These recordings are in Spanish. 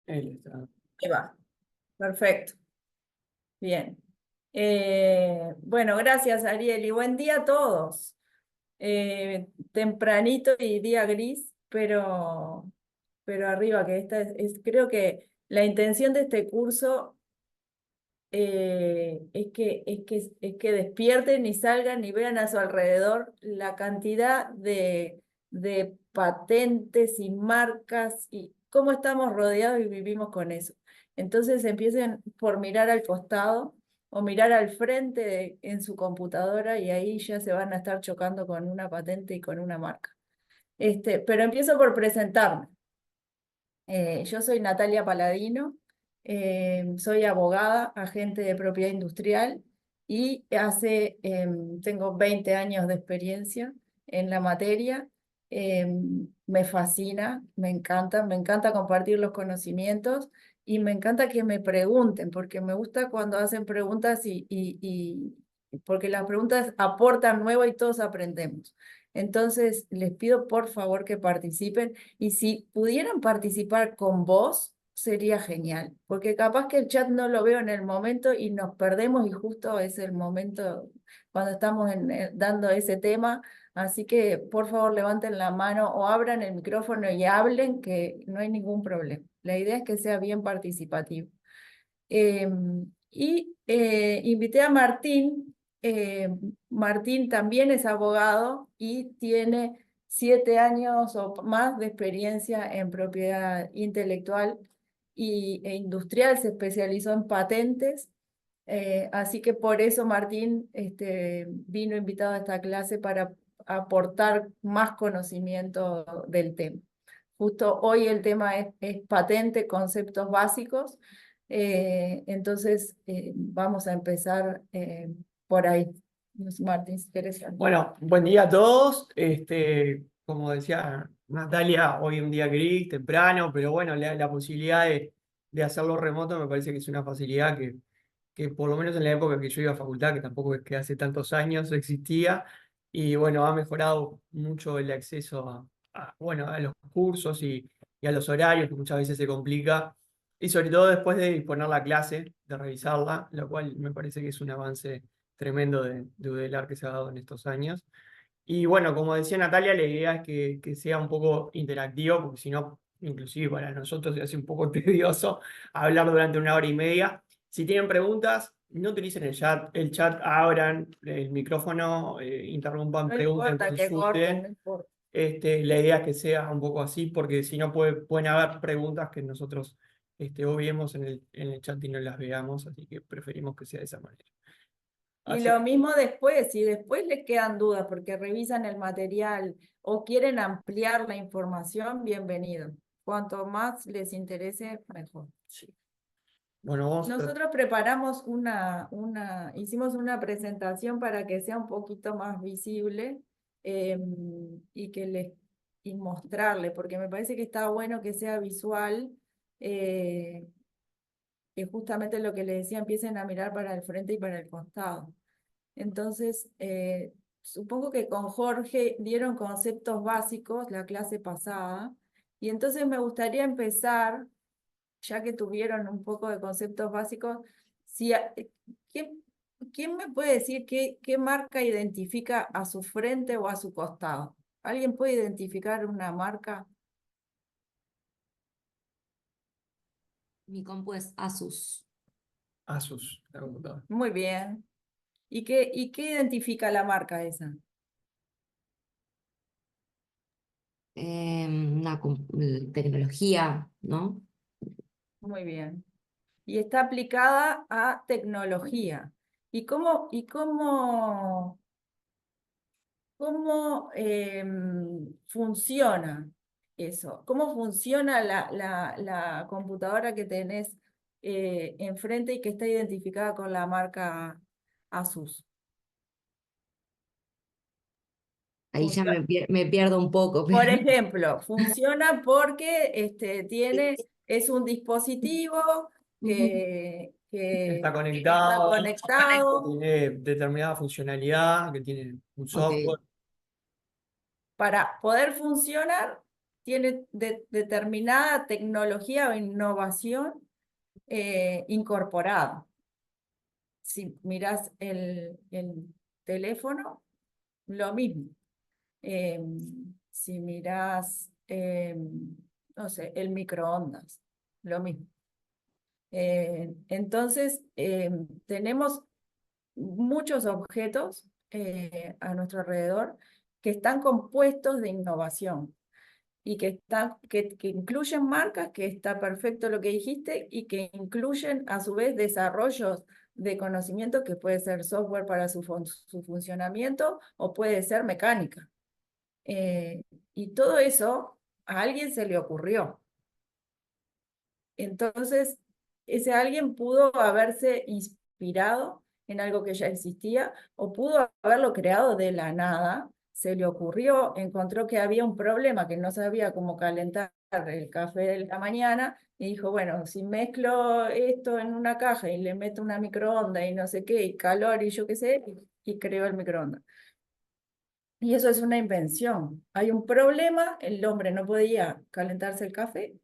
Él está. Ahí va. Perfecto. Bien. Bueno, gracias, Ariel, y buen día a todos. Tempranito y día gris, pero arriba, que creo que la intención de este curso es que despierten y salgan y vean a su alrededor la cantidad de patentes y marcas y cómo estamos rodeados y vivimos con eso. Entonces empiecen por mirar al costado o mirar al frente en su computadora y ahí ya se van a estar chocando con una patente y con una marca. Pero empiezo por presentarme. Yo soy Natalia Paladino, soy abogada, agente de propiedad industrial y tengo 20 años de experiencia en la materia. Me fascina, me encanta compartir los conocimientos y me encanta que me pregunten, porque me gusta cuando hacen preguntas porque las preguntas aportan nuevo y todos aprendemos. Entonces, les pido por favor que participen. Y si pudieran participar con vos, sería genial, porque capaz que el chat no lo veo en el momento y nos perdemos y justo es el momento cuando estamos dando ese tema. Así que por favor levanten la mano o abran el micrófono y hablen, que no hay ningún problema. La idea es que sea bien participativo. Invité a Martín. Martín también es abogado y tiene 7 años o más de experiencia en propiedad intelectual e industrial. Se especializó en patentes. Así que por eso Martín vino invitado a esta clase para aportar más conocimiento del tema. Justo hoy el tema es patente, conceptos básicos. Entonces, vamos a empezar por ahí. No sé, Martín, si querés. Bueno, buen día a todos. Como decía Natalia, hoy un día gris, temprano, pero bueno, la posibilidad de hacerlo remoto me parece que es una facilidad que por lo menos en la época que yo iba a facultad, que tampoco es que hace tantos años existía, y bueno, ha mejorado mucho el acceso bueno, a los cursos y a los horarios, que muchas veces se complica, y sobre todo después de disponer la clase, de revisarla, lo cual me parece que es un avance tremendo de UDELAR que se ha dado en estos años. Y bueno, como decía Natalia, la idea es que sea un poco interactivo, porque si no, inclusive para nosotros se hace un poco tedioso hablar durante 1 hora y media. Si tienen preguntas, no utilicen el chat, abran el micrófono, interrumpan, No pregunten, importa que corten, no consulten. importa. La idea es que sea un poco así, porque si no pueden haber preguntas que nosotros obviemos en el chat y no las veamos, así que preferimos que sea de esa manera. Y Así lo mismo después, si después les quedan dudas porque revisan el material o quieren ampliar la información, bienvenido. Cuanto más les interese, mejor. sí. Bueno, Nosotros preparamos hicimos una presentación para que sea un poquito más visible y y mostrarle, porque me parece que está bueno que sea visual, eh, que justamente lo que les decía, empiecen a mirar para el frente y para el costado. Entonces, supongo que con Jorge dieron conceptos básicos la clase pasada, y entonces me gustaría empezar, ya que tuvieron un poco de conceptos básicos, si, ¿quién, quién me puede decir qué marca identifica a su frente o a su costado? ¿Alguien puede identificar una marca? Mi compu es Asus. Asus, la computadora. Muy bien. ¿Y qué identifica la marca esa? Tecnología, ¿no? Muy bien. Y está aplicada a tecnología. ¿Y cómo funciona eso? ¿Cómo funciona la computadora que tenés enfrente y que está identificada con la marca Asus? Ahí ya Funciona. me pierdo un poco, Por pero ejemplo, funciona porque es un dispositivo que Está está conectado, conectado. tiene determinada funcionalidad, que tiene un ok. software. Para poder funcionar, tiene determinada tecnología o innovación incorporada. Si mirás el teléfono, lo mismo. Si mirás, no sé, el microondas, lo mismo. Entonces, tenemos muchos objetos a nuestro alrededor que están compuestos de innovación y que incluyen marcas, que está perfecto lo que dijiste, y que incluyen a su vez desarrollos de conocimiento que puede ser software para su funcionamiento o puede ser mecánica. Y todo eso a alguien se le ocurrió. Entonces, ese alguien pudo haberse inspirado en algo que ya existía o pudo haberlo creado de la nada. Se le ocurrió, encontró que había un problema, que no sabía cómo calentar el café de la mañana y dijo, bueno, si mezclo esto en una caja y le meto una microonda y no sé qué, y calor y yo qué sé, y creó el microondas. Y eso es una invención. Hay un problema, el hombre no podía calentarse el café,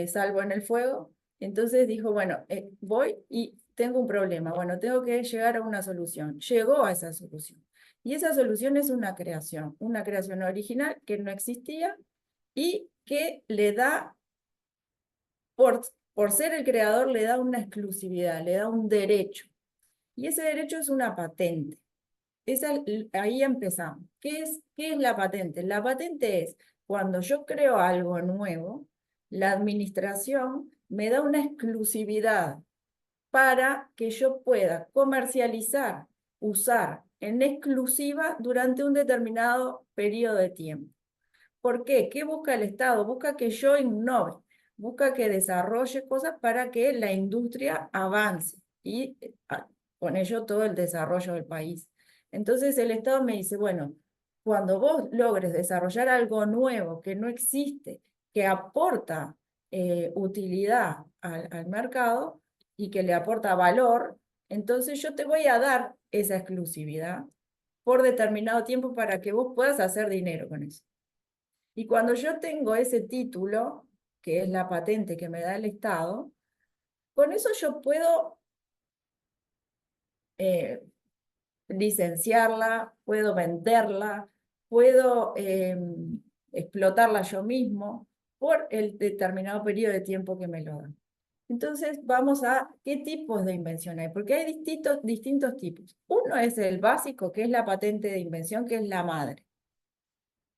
salvo en el fuego. Entonces dijo, bueno, voy y tengo un problema. Bueno, tengo que llegar a una solución. Llegó a esa solución. Y esa solución es una creación original que no existía y que le da, por ser el creador, le da una exclusividad, le da un derecho. Y ese derecho es una patente. Ahí empezamos. ¿Qué es la patente? La patente es cuando yo creo algo nuevo, la administración me da una exclusividad para que yo pueda comercializar, usar en exclusiva durante un determinado periodo de tiempo. ¿Por qué? ¿Qué busca el Estado? Busca que yo innove, busca que desarrolle cosas para que la industria avance y con ello todo el desarrollo del país. Entonces el Estado me dice, bueno, cuando vos logres desarrollar algo nuevo que no existe, que aporta utilidad al mercado y que le aporta valor, entonces yo te voy a dar esa exclusividad por determinado tiempo para que vos puedas hacer dinero con eso. Y cuando yo tengo ese título, que es la patente que me da el Estado, con eso yo puedo licenciarla, puedo venderla, puedo explotarla yo mismo por el determinado periodo de tiempo que me lo dan. Entonces vamos a qué tipos de invención hay, porque hay distintos tipos. Uno es el básico, que es la patente de invención, que es la madre,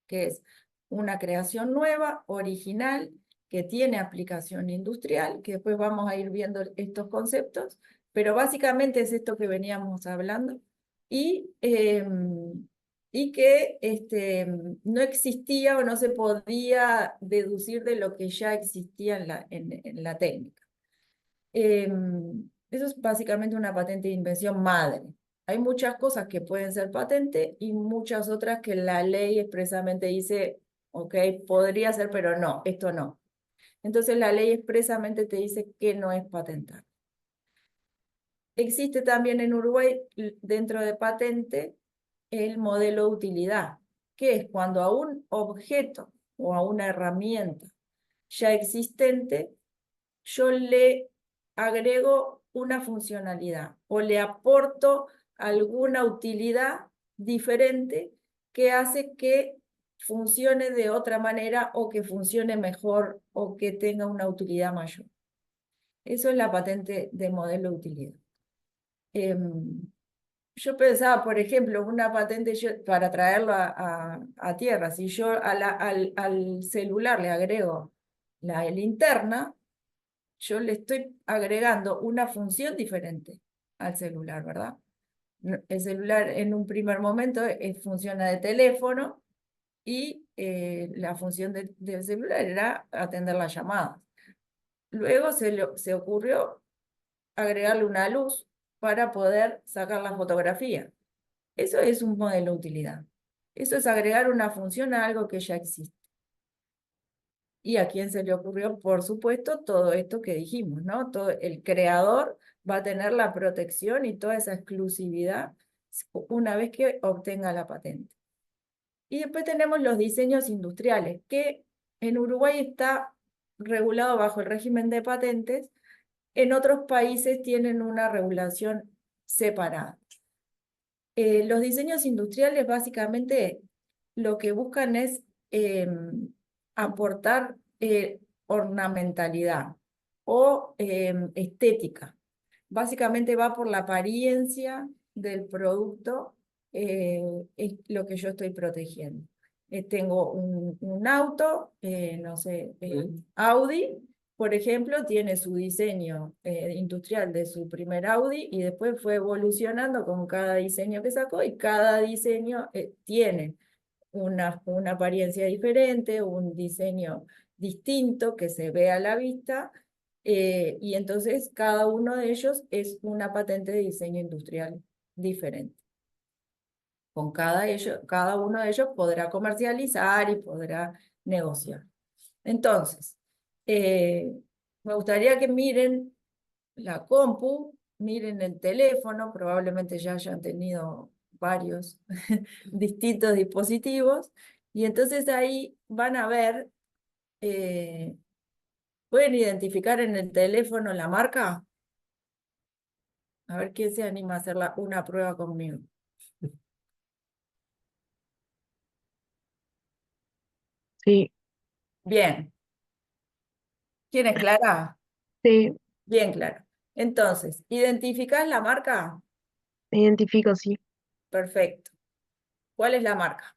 que es una creación nueva, original, que tiene aplicación industrial, que después vamos a ir viendo estos conceptos, pero básicamente es esto que veníamos hablando, y que no existía o no se podía deducir de lo que ya existía en la técnica. Eso es básicamente una patente de invención madre. Hay muchas cosas que pueden ser patente y muchas otras que la ley expresamente dice, ok, podría ser, pero no, esto no. Entonces la ley expresamente te dice que no es patentar. Existe también en Uruguay, dentro de patente, el modelo de utilidad, que es cuando a un objeto o a una herramienta ya existente, yo le agrego una funcionalidad o le aporto alguna utilidad diferente que hace que funcione de otra manera o que funcione mejor o que tenga una utilidad mayor. Eso es la patente de modelo de utilidad. Yo pensaba, por ejemplo, una patente para traerlo a tierra, si yo al celular le agrego la linterna, yo le estoy agregando una función diferente al celular, ¿verdad? El celular en un primer momento funciona de teléfono y la función del celular era atender las llamadas. Luego se ocurrió agregarle una luz para poder sacar la fotografía. Eso es un modelo de utilidad. Eso es agregar una función a algo que ya existe. ¿Y a quién se le ocurrió? Por supuesto, todo esto que dijimos, ¿no? El creador va a tener la protección y toda esa exclusividad una vez que obtenga la patente. Y después tenemos los diseños industriales, que En Uruguay está regulado bajo el régimen de patentes, en otros países tienen una regulación separada. Los diseños industriales básicamente lo que buscan es aportar ornamentalidad o estética. Básicamente va por la apariencia del producto, es lo que yo estoy protegiendo. Tengo un auto, no sé, Audi, por ejemplo, tiene su diseño industrial de su primer Audi y después fue evolucionando con cada diseño que sacó y cada diseño tiene una apariencia diferente, un diseño distinto que se ve a la vista y entonces cada uno de ellos es una patente de diseño industrial diferente. Con cada uno de ellos podrá comercializar y podrá negociar. Entonces, me gustaría que miren la compu, miren el teléfono, probablemente ya hayan tenido varios distintos dispositivos, y entonces ahí van a ver, ¿pueden identificar en el teléfono la marca? A ver quién se anima a hacer una prueba conmigo. Sí, Bien. ¿Quién es Clara? sí, Bien, Clara. Entonces, ¿identificás la marca? me identifico, sí. Perfecto. ¿Cuál es la marca?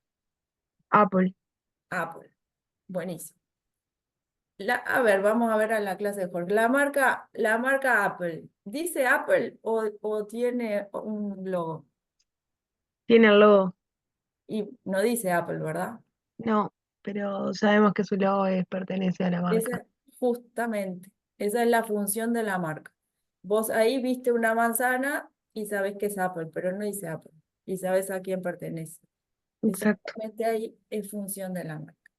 Apple. Apple. Buenísimo. A ver, vamos a ver a la clase de Jorge. La marca Apple, ¿dice Apple o tiene un logo? Tiene el logo. Y no dice Apple, ¿verdad? No, pero sabemos que su logo pertenece a la marca. Justamente, esa es la función de la marca. Vos ahí viste una manzana y sabés que es Apple, pero no dice Apple. Y sabés a quién pertenece. Exacto. Exactamente ahí es función de la marca.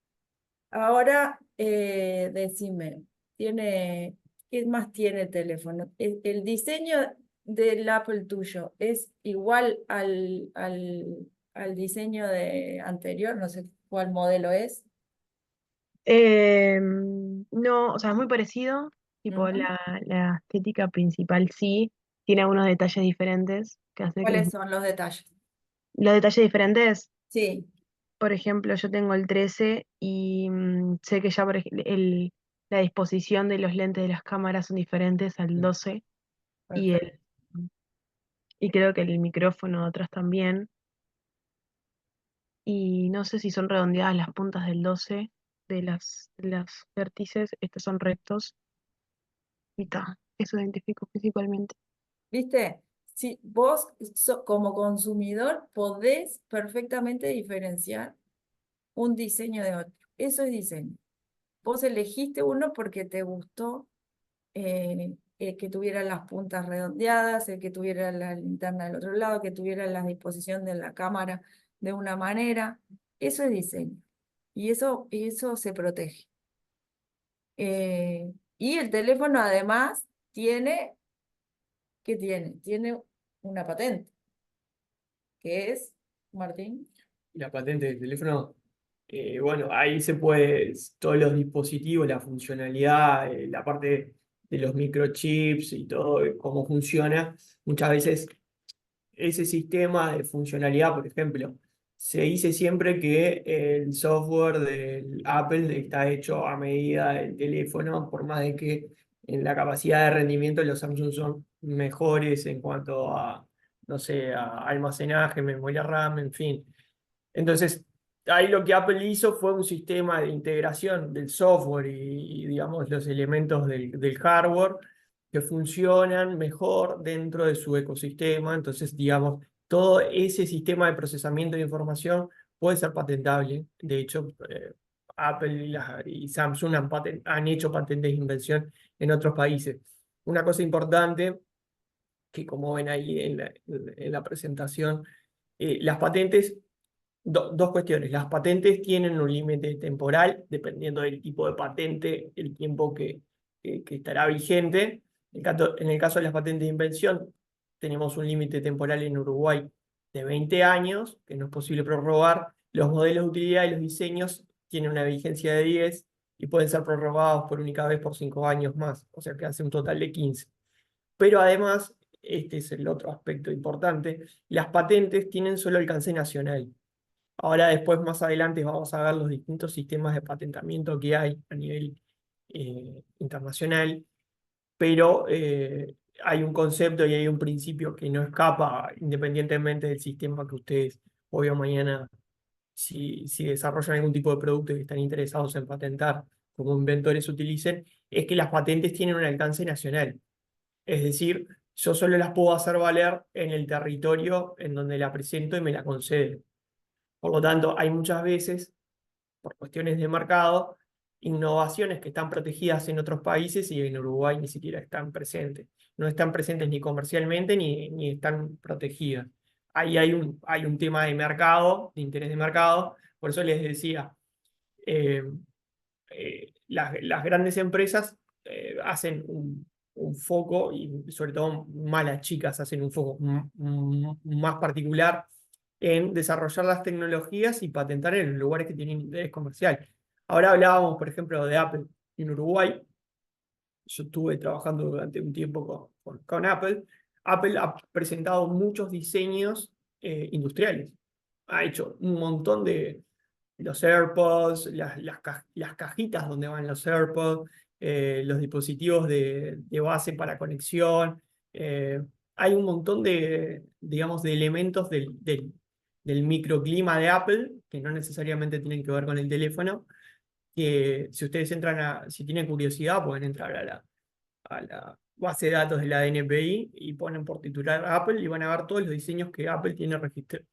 Ahora, decime, ¿qué más tiene el teléfono? ¿El diseño del Apple tuyo es igual al diseño anterior? No sé cuál modelo es. No, o sea, es muy parecido. Tipo, Ujú. la estética principal sí. Tiene algunos detalles diferentes que hace que ¿Cuáles son los detalles? los detalles diferentes, Sí, por ejemplo, yo tengo el 13 y sé que ya la disposición de los lentes de las cámaras son diferentes al 12 y perfecto. y creo que el micrófono atrás también. Y no sé si son redondeadas las puntas del 12 de las vértices, estos son rectos y ta, eso identifico principalmente. ¿Viste? Si vos como consumidor podés perfectamente diferenciar un diseño de otro. Eso es diseño. Vos elegiste uno porque te gustó el que tuviera las puntas redondeadas, el que tuviera la linterna del otro lado, que tuviera la disposición de la cámara de una manera. Eso es diseño. Y eso se protege. Y el teléfono además ¿qué tiene? Tiene una patente, que es, Martín. La patente del teléfono, bueno, ahí se puede, todos los dispositivos, la funcionalidad, la parte de los microchips y todo, cómo funciona. Muchas veces ese sistema de funcionalidad, por ejemplo, se dice siempre que el software del Apple está hecho a medida del teléfono, por más de que en la capacidad de rendimiento los Samsung son mejores en cuanto a, no sé, a almacenaje, memoria RAM, en fin. Entonces, ahí lo que Apple hizo fue un sistema de integración del software digamos, los elementos del hardware que funcionan mejor dentro de su ecosistema. Entonces, digamos, todo ese sistema de procesamiento de información puede ser patentable. De hecho, Apple y Samsung han hecho patentes de invención en otros países. Una cosa importante que, como ven ahí en la presentación, las patentes, dos cuestiones. Las patentes tienen un límite temporal, dependiendo del tipo de patente, el tiempo que estará vigente. En el caso de las patentes de invención, tenemos un límite temporal en Uruguay de 20 años, que no es posible prorrogar. Los modelos de utilidad y los diseños tienen una vigencia de 10. y pueden ser prorrogados por única vez por 5 años más, o sea que hace un total de 15. Pero además, este es el otro aspecto importante, las patentes tienen solo alcance nacional. Ahora después, más adelante, vamos a ver los distintos sistemas de patentamiento que hay a nivel internacional, pero hay un concepto y hay un principio que no escapa independientemente del sistema que ustedes hoy o mañana, si desarrollan algún tipo de producto y están interesados en patentar como inventores utilicen, es que las patentes tienen un alcance nacional. Es decir, yo solo las puedo hacer valer en el territorio en donde la presento y me la conceden. Por lo tanto, hay muchas veces, por cuestiones de mercado, innovaciones que están protegidas en otros países y en Uruguay ni siquiera están presentes. No están presentes ni comercialmente ni están protegidas. Ahí hay un tema de mercado, de interés de mercado. Por eso les decía, eh, las grandes empresas hacen un foco, y sobre todo más las chicas hacen un foco más particular en desarrollar las tecnologías y patentar en los lugares que tienen interés comercial. Ahora hablábamos, por ejemplo, de Apple en Uruguay. Yo estuve trabajando durante un tiempo con Apple. Apple ha presentado muchos diseños industriales. Ha hecho un montón de los AirPods, las cajitas donde van los AirPods, los dispositivos de base para conexión. Hay un montón de, digamos, de elementos del microclima de Apple que no necesariamente tienen que ver con el teléfono, que si ustedes si tienen curiosidad, pueden entrar a la base de datos de la NPI y ponen por titular Apple y van a ver todos los diseños que Apple tiene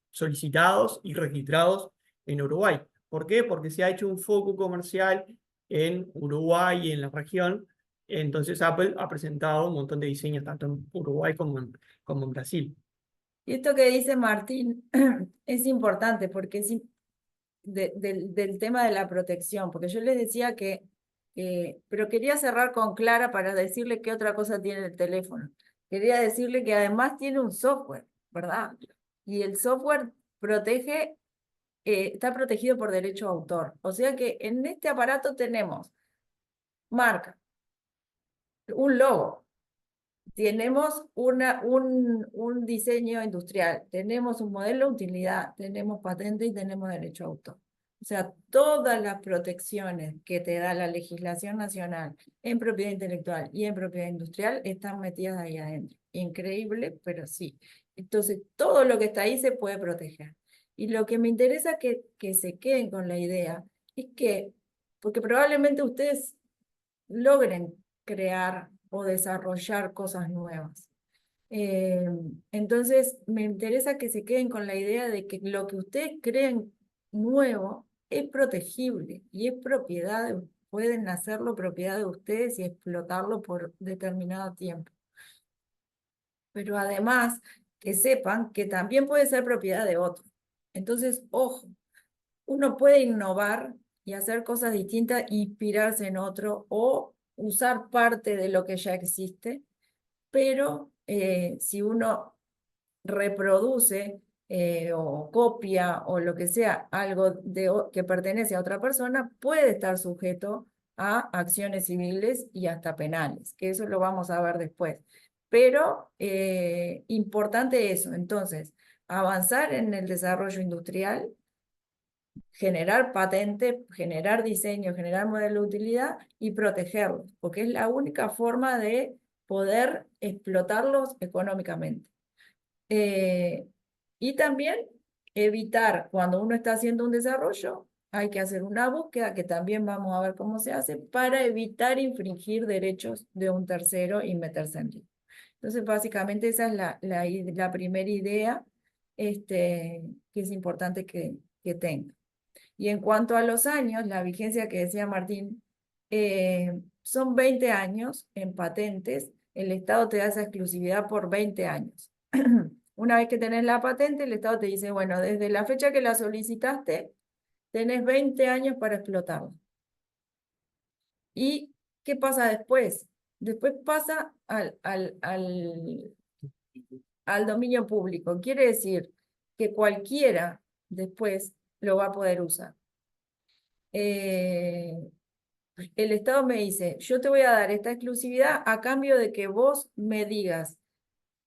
solicitados y registrados en Uruguay. ¿Por qué? Porque se ha hecho un foco comercial en Uruguay y en la región. Entonces Apple ha presentado un montón de diseños tanto en Uruguay como en Brasil. Y esto que dice Martín es importante porque es del tema de la protección, porque yo les decía pero quería cerrar con Clara para decirle qué otra cosa tiene el teléfono. Quería decirle que además tiene un software, ¿verdad? Y el software protege, está protegido por derecho de autor. O sea que en este aparato tenemos marca, un logo, tenemos un diseño industrial, tenemos un modelo de utilidad, tenemos patente y tenemos derecho a autor. O sea, todas las protecciones que te da la legislación nacional en propiedad intelectual y en propiedad industrial están metidas ahí adentro. Increíble, pero sí. Entonces, todo lo que está ahí se puede proteger. Y lo que me interesa que se queden con la idea es que, porque probablemente ustedes logren crear o desarrollar cosas nuevas. Entonces, me interesa que se queden con la idea de que lo que ustedes creen nuevo es protegible y es propiedad, pueden hacerlo propiedad de ustedes y explotarlo por determinado tiempo. Pero además, que sepan que también puede ser propiedad de otros. Entonces, ojo, uno puede innovar y hacer cosas distintas, inspirarse en otro o usar parte de lo que ya existe, pero si uno reproduce o copia o lo que sea algo que pertenece a otra persona, puede estar sujeto a acciones civiles y hasta penales, que eso lo vamos a ver después. Pero importante eso, entonces, avanzar en el desarrollo industrial, generar patentes, generar diseño, generar modelo de utilidad y protegerlos, porque es la única forma de poder explotarlos económicamente. Y también evitar, cuando uno está haciendo un desarrollo, hay que hacer una búsqueda, que también vamos a ver cómo se hace, para evitar infringir derechos de un tercero y meterse en lío. Entonces, básicamente esa es la primera idea que es importante que tenga. Y en cuanto a los años, la vigencia que decía Martín, son 20 años en patentes. El Estado te da esa exclusividad por 20 años. Una vez que tenés la patente, el Estado te dice, bueno, desde la fecha que la solicitaste, tenés 20 años para explotarla. ¿Y qué pasa después? Después pasa al dominio público. Quiere decir que cualquiera después lo va a poder usar. El Estado me dice, yo te voy a dar esta exclusividad a cambio de que vos me digas,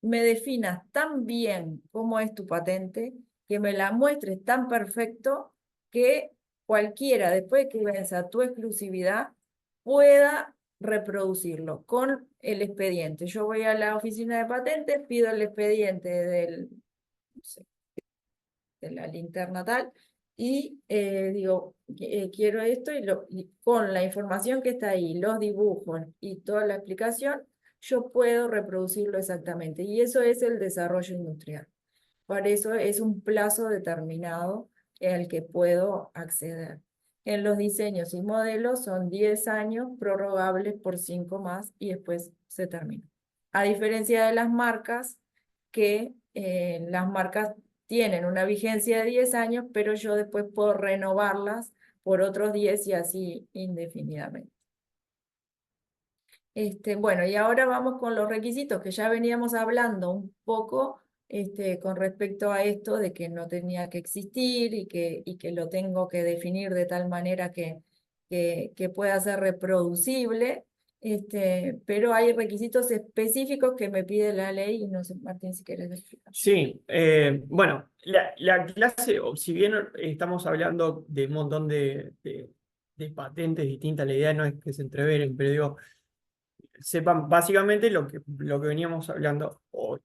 me definas tan bien cómo es tu patente, que me la muestres tan perfecto que cualquiera, después de que venza tu exclusividad, pueda reproducirlo con el expediente. Yo voy a la oficina de patentes, pido el expediente del, no sé, de la linterna tal, y digo, quiero esto, y con la información que está ahí, los dibujos y toda la explicación, yo puedo reproducirlo exactamente. Y eso es el desarrollo industrial. Por eso es un plazo determinado al que puedo acceder. En los diseños y modelos son 10 años prorrogables por 5 más y después se termina. A diferencia de las marcas, que las marcas tienen una vigencia de 10 años, pero yo después puedo renovarlas por otros 10 y así indefinidamente. Bueno, y ahora vamos con los requisitos que ya veníamos hablando un poco con respecto a esto de que no tenía que existir y que lo tengo que definir de tal manera que pueda ser reproducible. Pero hay requisitos específicos que me pide la ley y no sé, Martín, si quieres explicar. Sí, bueno, la clase, o si bien estamos hablando de un montón de patentes distintas, la idea no es que se entreveren, pero digo, sepan básicamente lo que veníamos hablando hoy.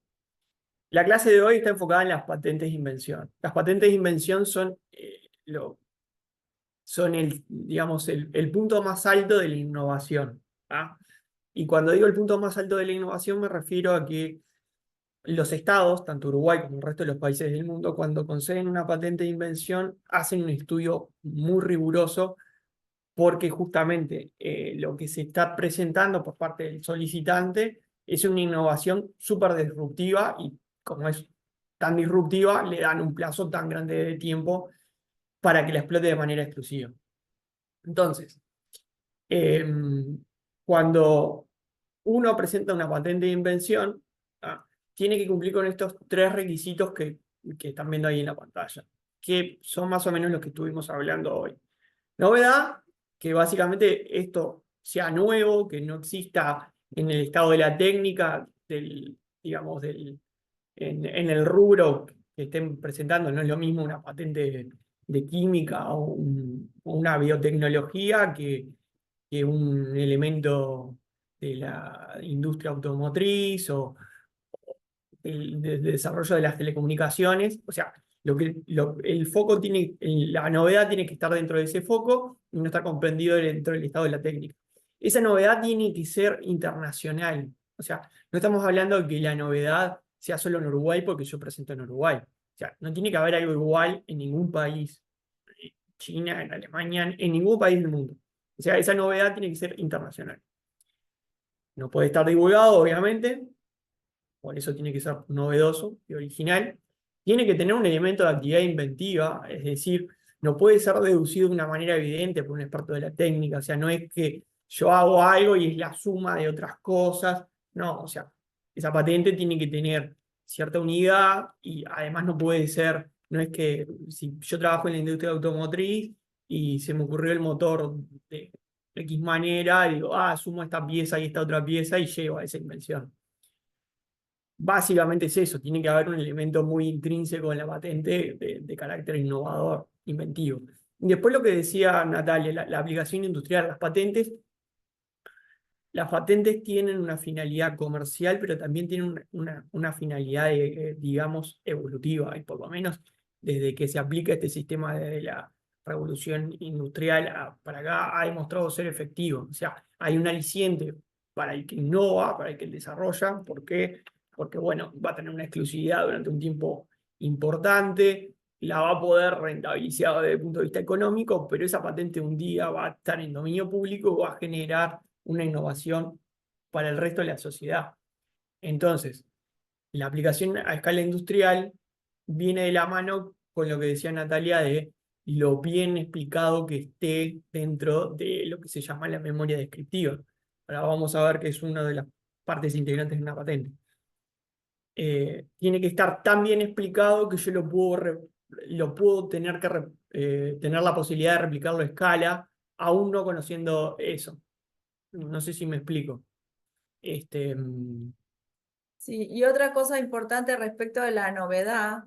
La clase de hoy está enfocada en las patentes de invención. Las patentes de invención son digamos, el punto más alto de la innovación. ¿Ah? Y cuando digo el punto más alto de la innovación me refiero a que los estados, tanto Uruguay como el resto de los países del mundo, cuando conceden una patente de invención, hacen un estudio muy riguroso porque justamente lo que se está presentando por parte del solicitante es una innovación súper disruptiva y como es tan disruptiva, le dan un plazo tan grande de tiempo para que la explote de manera exclusiva. Entonces, eh, cuando uno presenta una patente de invención, ¿ah? Tiene que cumplir con estos 3 requisitos que están viendo ahí en la pantalla, que son más o menos los que estuvimos hablando hoy. Novedad, que básicamente esto sea nuevo, que no exista en el estado de la técnica, digamos, en el rubro que estén presentando. No es lo mismo una patente de química o una biotecnología que un elemento de la industria automotriz o el desarrollo de las telecomunicaciones. O sea, el foco la novedad tiene que estar dentro de ese foco y no está comprendido dentro del estado de la técnica. Esa novedad tiene que ser internacional. O sea, no estamos hablando de que la novedad sea solo en Uruguay porque yo presento en Uruguay. O sea, no tiene que haber algo igual en ningún país. En China, en Alemania, en ningún país del mundo. O sea, esa novedad tiene que ser internacional. No puede estar divulgado, obviamente, por eso tiene que ser novedoso y original. Tiene que tener un elemento de actividad inventiva, es decir, no puede ser deducido de una manera evidente por un experto de la técnica. O sea, no es que yo hago algo y es la suma de otras cosas. No, o sea, esa patente tiene que tener cierta unidad y además no puede ser, no es que si yo trabajo en la industria automotriz y se me ocurrió el motor de X manera, digo, sumo esta pieza y esta otra pieza y llego a esa invención. Básicamente es eso, tiene que haber un elemento muy intrínseco en la patente de carácter innovador, inventivo. Y después lo que decía Natalia, la aplicación industrial, las patentes tienen una finalidad comercial, pero también tienen una finalidad, digamos, evolutiva, y por lo menos desde que se aplica este sistema de la revolución industrial para acá ha demostrado ser efectivo. O sea, hay un aliciente para el que innova, para el que desarrolla. ¿Por qué? Porque, bueno, va a tener una exclusividad durante un tiempo importante, la va a poder rentabilizar desde el punto de vista económico, pero esa patente un día va a estar en dominio público, va a generar una innovación para el resto de la sociedad. Entonces, la aplicación a escala industrial viene de la mano con lo que decía Natalia de lo bien explicado que esté dentro de lo que se llama la memoria descriptiva. Ahora vamos a ver que es una de las partes integrantes de una patente. Tiene que estar tan bien explicado que yo lo puedo tener la posibilidad de replicarlo a escala aún no conociendo eso. No sé si me explico. Este, Sí, y otra cosa importante respecto de la novedad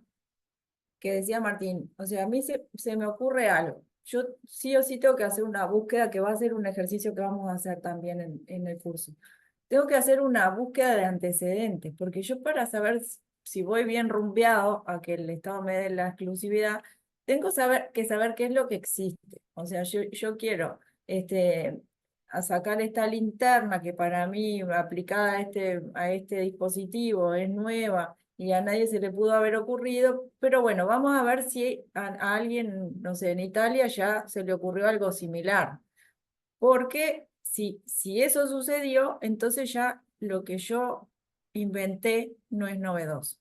que decía Martín, o sea, a mí se me ocurre algo. Yo sí o sí tengo que hacer una búsqueda que va a ser un ejercicio que vamos a hacer también en el curso. Tengo que hacer una búsqueda de antecedentes, porque yo para saber si voy bien rumbeado a que el Estado me dé la exclusividad, tengo que saber qué es lo que existe. O sea, yo quiero a sacar esta linterna que para mí aplicada a este dispositivo es nueva y a nadie se le pudo haber ocurrido, pero bueno, vamos a ver si a alguien, no sé, en Italia ya se le ocurrió algo similar. Porque si eso sucedió, entonces ya lo que yo inventé no es novedoso.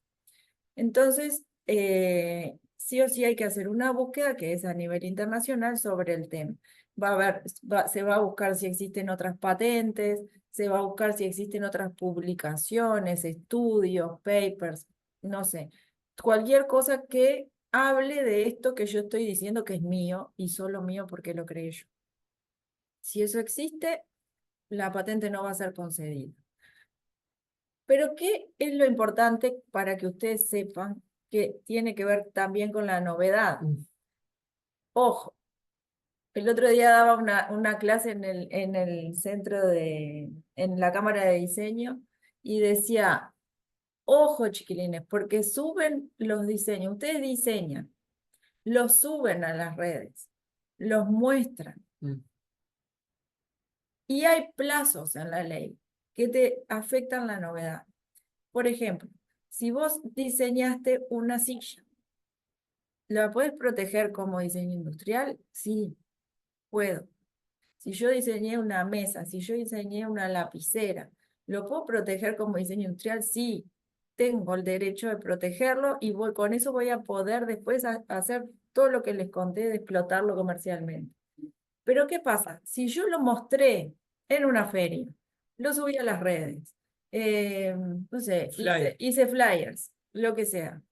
Entonces, sí o sí hay que hacer una búsqueda que es a nivel internacional sobre el tema. Se va a buscar si existen otras patentes, se va a buscar si existen otras publicaciones, estudios, papers, no sé, cualquier cosa que hable de esto que yo estoy diciendo que es mío y solo mío porque lo creé yo. Si eso existe, la patente no va a ser concedida. Pero ¿qué es lo importante para que ustedes sepan que tiene que ver también con la novedad? Ojo, el otro día daba una clase en el en la cámara de diseño y decía, ojo chiquilines, porque suben los diseños, ustedes diseñan, los suben a las redes, los muestran. Y hay plazos en la ley que te afectan la novedad. Por ejemplo, si vos diseñaste una silla, ¿la puedes proteger como diseño industrial? Sí, puedo. Si yo diseñé una mesa, si yo diseñé una lapicera, ¿lo puedo proteger como diseño industrial? Sí, tengo el derecho de protegerlo y con eso voy a poder después hacer todo lo que les conté de explotarlo comercialmente. Pero ¿qué pasa? Si yo lo mostré en una feria, lo subí a las redes, no sé, Flyer. hice flyers, lo que sea.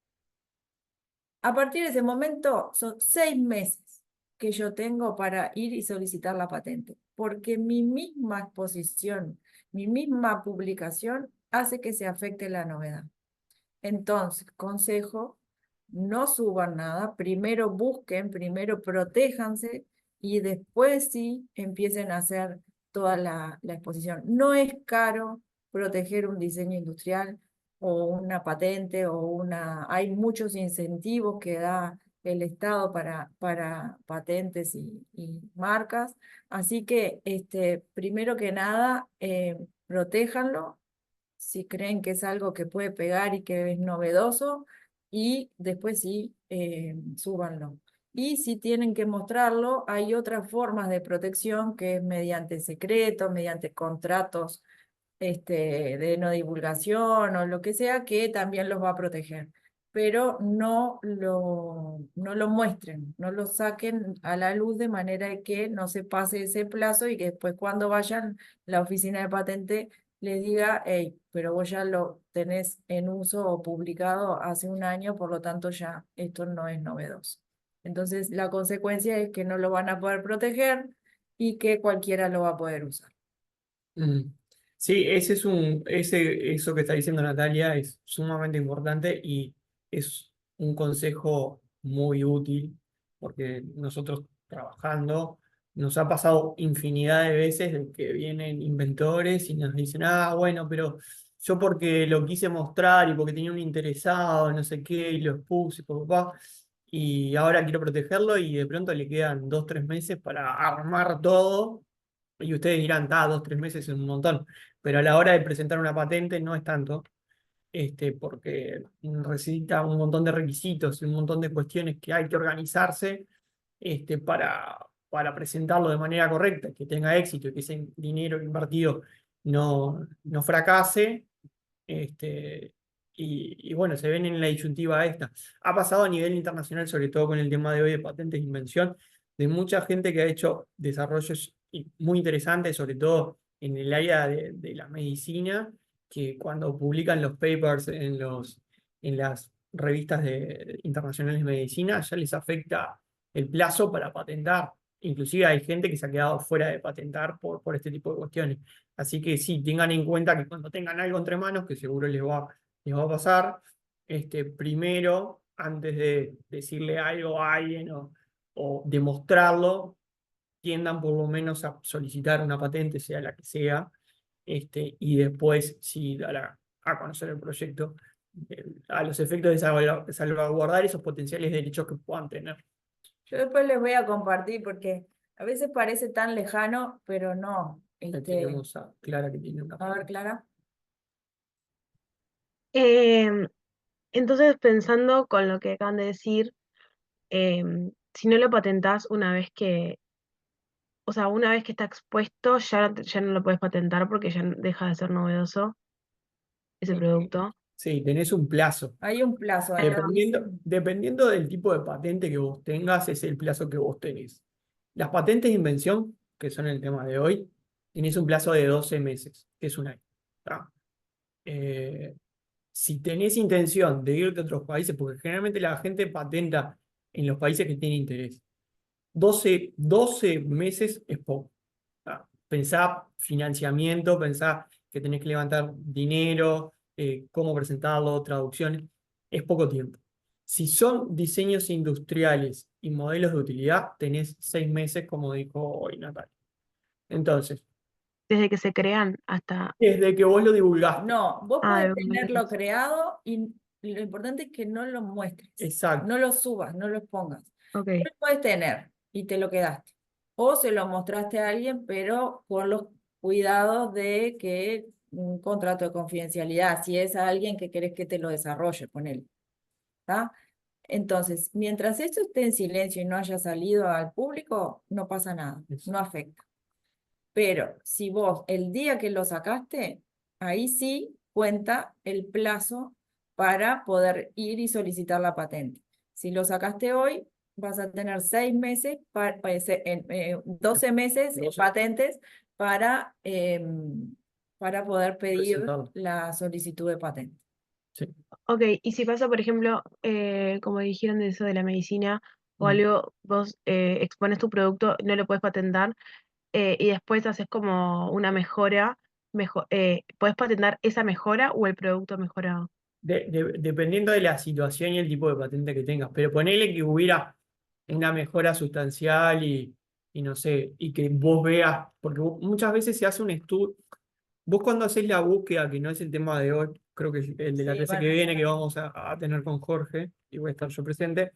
A partir de ese momento son 6 meses que yo tengo para ir y solicitar la patente, porque mi misma exposición, mi misma publicación hace que se afecte la novedad. Entonces, consejo, no suban nada, primero busquen, primero protéjanse y después sí empiecen a hacer toda la exposición. No es caro proteger un diseño industrial o una patente o Hay muchos incentivos que da el Estado para patentes y marcas. Así que, primero que nada, protéjanlo si creen que es algo que puede pegar y que es novedoso, y después sí, súbanlo. Y si tienen que mostrarlo, hay otras formas de protección que es mediante secreto, mediante contratos de no divulgación o lo que sea, que también los va a proteger. Pero no lo muestren, no lo saquen a la luz de manera que no se pase ese plazo y que después cuando vayan la oficina de patente les diga, hey, pero vos ya lo tenés en uso o publicado hace un año, por lo tanto ya esto no es novedoso. Entonces la consecuencia es que no lo van a poder proteger y que cualquiera lo va a poder usar. Mm. Sí, eso que está diciendo Natalia es sumamente importante y es un consejo muy útil porque nosotros trabajando nos ha pasado infinidad de veces de que vienen inventores y nos dicen, ah, bueno, pero yo porque lo quise mostrar y porque tenía un interesado, no sé qué, y lo expuse, papá, y ahora quiero protegerlo y de pronto le quedan 2, 3 meses para armar todo y ustedes dirán, 2, 3 meses es un montón, pero a la hora de presentar una patente no es tanto, porque necesita un montón de requisitos y un montón de cuestiones que hay que organizarse para presentarlo de manera correcta, que tenga éxito y que ese dinero invertido no fracase. Y bueno, se ven en la disyuntiva esta. Ha pasado a nivel internacional, sobre todo con el tema de hoy de patentes de invención, de mucha gente que ha hecho desarrollos muy interesantes, sobre todo en el área de la medicina, que cuando publican los papers en las revistas internacionales de medicina, ya les afecta el plazo para patentar. inclusive hay gente que se ha quedado fuera de patentar por este tipo de cuestiones. Así que sí, tengan en cuenta que cuando tengan algo entre manos, que seguro les va a pasar, primero, antes de decirle algo a alguien o demostrarlo, tiendan por lo menos a solicitar una patente, sea la que sea, y después sí dar a conocer el proyecto a los efectos de salvaguardar esos potenciales derechos que puedan tener. Yo después les voy a compartir porque a veces parece tan lejano, pero no. Tenemos a Clara que tiene una A ver, pregunta. Clara. Em, entonces, pensando con lo que acaban de decir, si no lo patentás una vez que, o sea, una vez que está expuesto, ya no lo puedes patentar porque ya deja de ser novedoso ese producto. Sí, tenés un plazo. Hay un plazo. Ahí va. Dependiendo del tipo de patente que vos tengas, es el plazo que vos tenés. Las patentes de invención, que son el tema de hoy, tenés un plazo de 12 meses, que es un año. ¿Tá? Si tenés intención de irte a otros países, porque generalmente la gente patenta en los países que tienen interés, 12 meses es poco. Pensá financiamiento, pensá que tenés que levantar dinero, cómo presentarlo, traducciones, es poco tiempo. Si son diseños industriales y modelos de utilidad, tenés 6 meses, como dijo hoy Natalia. Entonces, Desde que se crean hasta... desde que vos lo divulgaste. No, vos Ah, podés tenerlo creado y lo importante es que no lo muestres. Exacto. No lo subas, no lo expongas. ok. Vos lo podés tener y te lo quedaste. O se lo mostraste a alguien, pero con los cuidados de que un contrato de confidencialidad, si es a alguien que querés que te lo desarrolle con él. ¿Está? Entonces, mientras esto esté en silencio y no haya salido al público, no pasa nada, no afecta. Pero si vos el día que lo sacaste, ahí sí cuenta el plazo para poder ir y solicitar la patente. Si lo sacaste hoy, vas a tener 6 meses, 12 meses 12. patentes para poder pedir Presentarlo. la solicitud de patente. Sí. Ok, y si pasa, por ejemplo, como dijeron de eso de la medicina o Mm. algo, vos expones tu producto, no lo puedes patentar y después haces como una mejora, ¿puedes patentar esa mejora o el producto mejorado? Dependiendo de la situación y el tipo de patente que tengas, pero ponele que hubiera una mejora sustancial y no sé, y que vos veas, porque muchas veces se hace un estudio, vos cuando haces la búsqueda, que no es el tema de hoy, creo que es el de la Sí, clase que bueno, viene, que vamos a tener con Jorge, y voy a estar yo presente,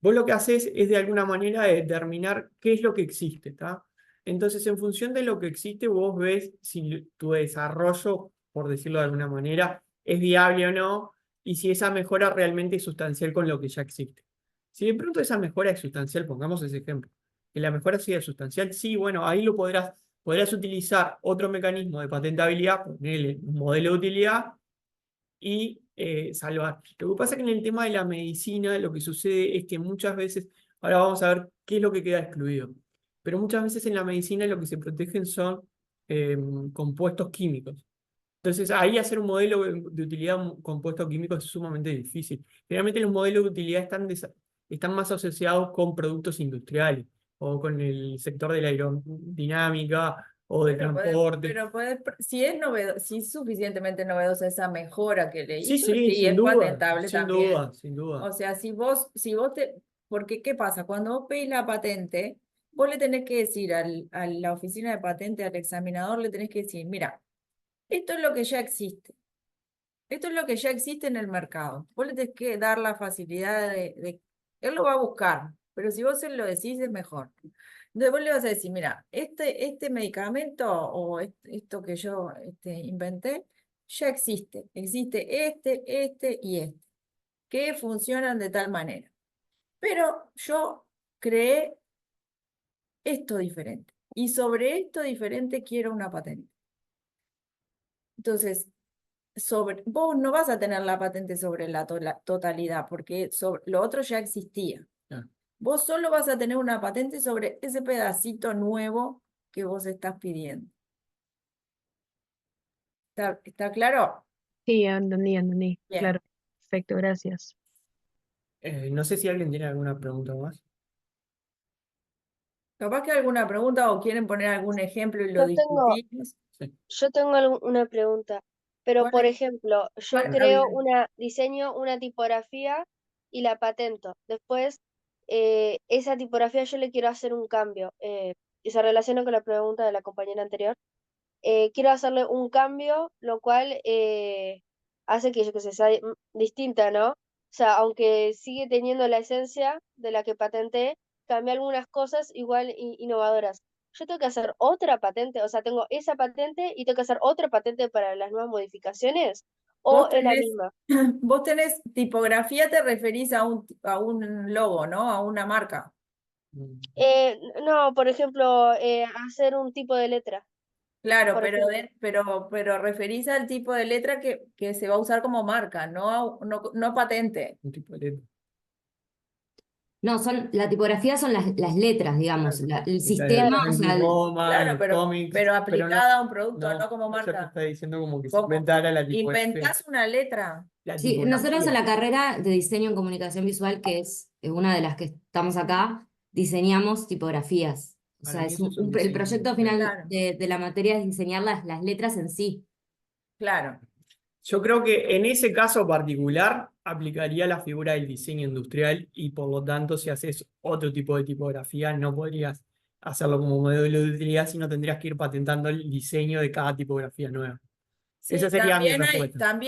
vos lo que haces es de alguna manera determinar qué es lo que existe, ¿está? Entonces, en función de lo que existe, vos ves si tu desarrollo, por decirlo de alguna manera, es viable o no, y si esa mejora realmente es sustancial con lo que ya existe. Si de pronto esa mejora es sustancial, pongamos ese ejemplo, que la mejora sea sustancial, sí, bueno, ahí podrás utilizar otro mecanismo de patentabilidad, ponerle un modelo de utilidad y salvar. Lo que pasa es que en el tema de la medicina lo que sucede es que muchas veces, ahora vamos a ver qué es lo que queda excluido, pero muchas veces en la medicina lo que se protegen son compuestos químicos. Entonces ahí hacer un modelo de utilidad compuesto químico es sumamente difícil. Generalmente los modelos de utilidad están más asociados con productos industriales o con el sector de la aerodinámica o del transporte. si es suficientemente novedosa esa mejora que le Sí, hizo, sí, sí sin es duda, patentable sin también. duda, sin duda. O sea, porque ¿qué pasa? Cuando vos pedís la patente, vos le tenés que decir a la oficina de patente, al examinador, le tenés que decir, mira, esto es lo que ya existe. Esto es lo que ya existe en el mercado. Vos le tenés que dar la facilidad él lo va a buscar, pero si vos se lo decís es mejor. Entonces vos le vas a decir, mira, este medicamento o esto que yo inventé ya existe. Existe este y este, que funcionan de tal manera. Pero yo creé esto diferente. Y sobre esto diferente quiero una patente. Entonces, vos no vas a tener la patente sobre la totalidad, porque lo otro ya existía. Ah. Vos solo vas a tener una patente sobre ese pedacito nuevo que vos estás pidiendo. ¿Está claro? Sí, entendí, Bien. claro. Perfecto, gracias. No sé si alguien tiene alguna pregunta más. Capaz que alguna pregunta o quieren poner algún ejemplo y lo Yo tengo, discutimos. Sí. yo tengo una pregunta, pero ¿Cuál por es? ejemplo, yo ¿Cuál? Ah, bien. diseño una tipografía y la patento. Después, esa tipografía yo le quiero hacer un cambio, y se relaciona con la pregunta de la compañera anterior. Quiero hacerle un cambio, lo cual hace que yo que sé, sea distinta, ¿no? O sea, aunque sigue teniendo la esencia de la que patenté, cambia algunas cosas igual innovadoras. Yo tengo que hacer otra patente, o sea, tengo esa patente y tengo que hacer otra patente para las nuevas modificaciones, o Vos es la tenés, misma. vos tenés tipografía, te referís a un logo, ¿no? A una marca. No, por ejemplo, hacer un tipo de letra, Claro, por ejemplo. pero referís al tipo de letra que se va a usar como marca, no patente. Un tipo de letra. No, la tipografía son las letras, digamos, Claro. el Y la sistema, o Times sea, New Roman, Claro, los cómics, pero pero no, aplicada a un producto, no no, como ella te marca. está diciendo como que se ¿Cómo? inventara la tipografía. Inventás una letra. La sí, nosotros en tipografía. la carrera de diseño en comunicación visual, que es una de las que estamos acá, diseñamos tipografías. O Para sea, mí eso es un el diseño proyecto industrial. final Claro, de la materia es diseñar las letras en sí. claro. Yo creo que en ese caso particular aplicaría la figura del diseño industrial y por lo tanto si haces otro tipo de tipografía no podrías hacerlo como modelo de utilidad, sino tendrías que ir patentando el diseño de cada tipografía nueva. Esa Sí, sería mi respuesta.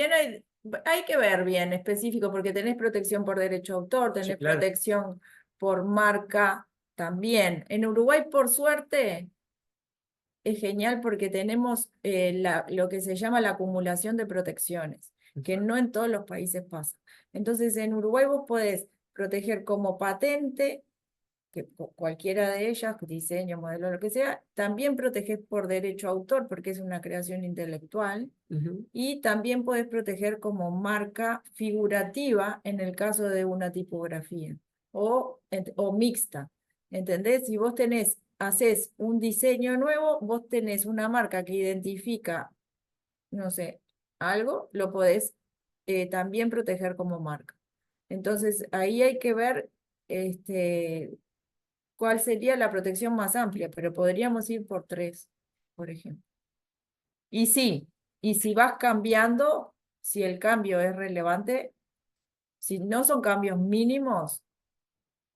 hay que ver bien específico, porque tenés protección por derecho de autor, Sí, tenés claro. protección por marca también. En Uruguay, por suerte, es genial porque tenemos lo que se llama la acumulación de protecciones, que no en todos los países pasa. Entonces, en Uruguay vos podés proteger como patente, que cualquiera de ellas, diseño, modelo, lo que sea, también proteges por derecho a autor, porque es una creación intelectual, Ujú. y también podés proteger como marca figurativa en el caso de una tipografía, o mixta. ¿Entendés? Si vos haces un diseño nuevo, vos tenés una marca que identifica, no sé, algo, lo podés también proteger como marca. Entonces, ahí hay que ver cuál sería la protección más amplia, pero podríamos ir por 3, por ejemplo. Y sí, y si vas cambiando, si el cambio es relevante, si no son cambios mínimos,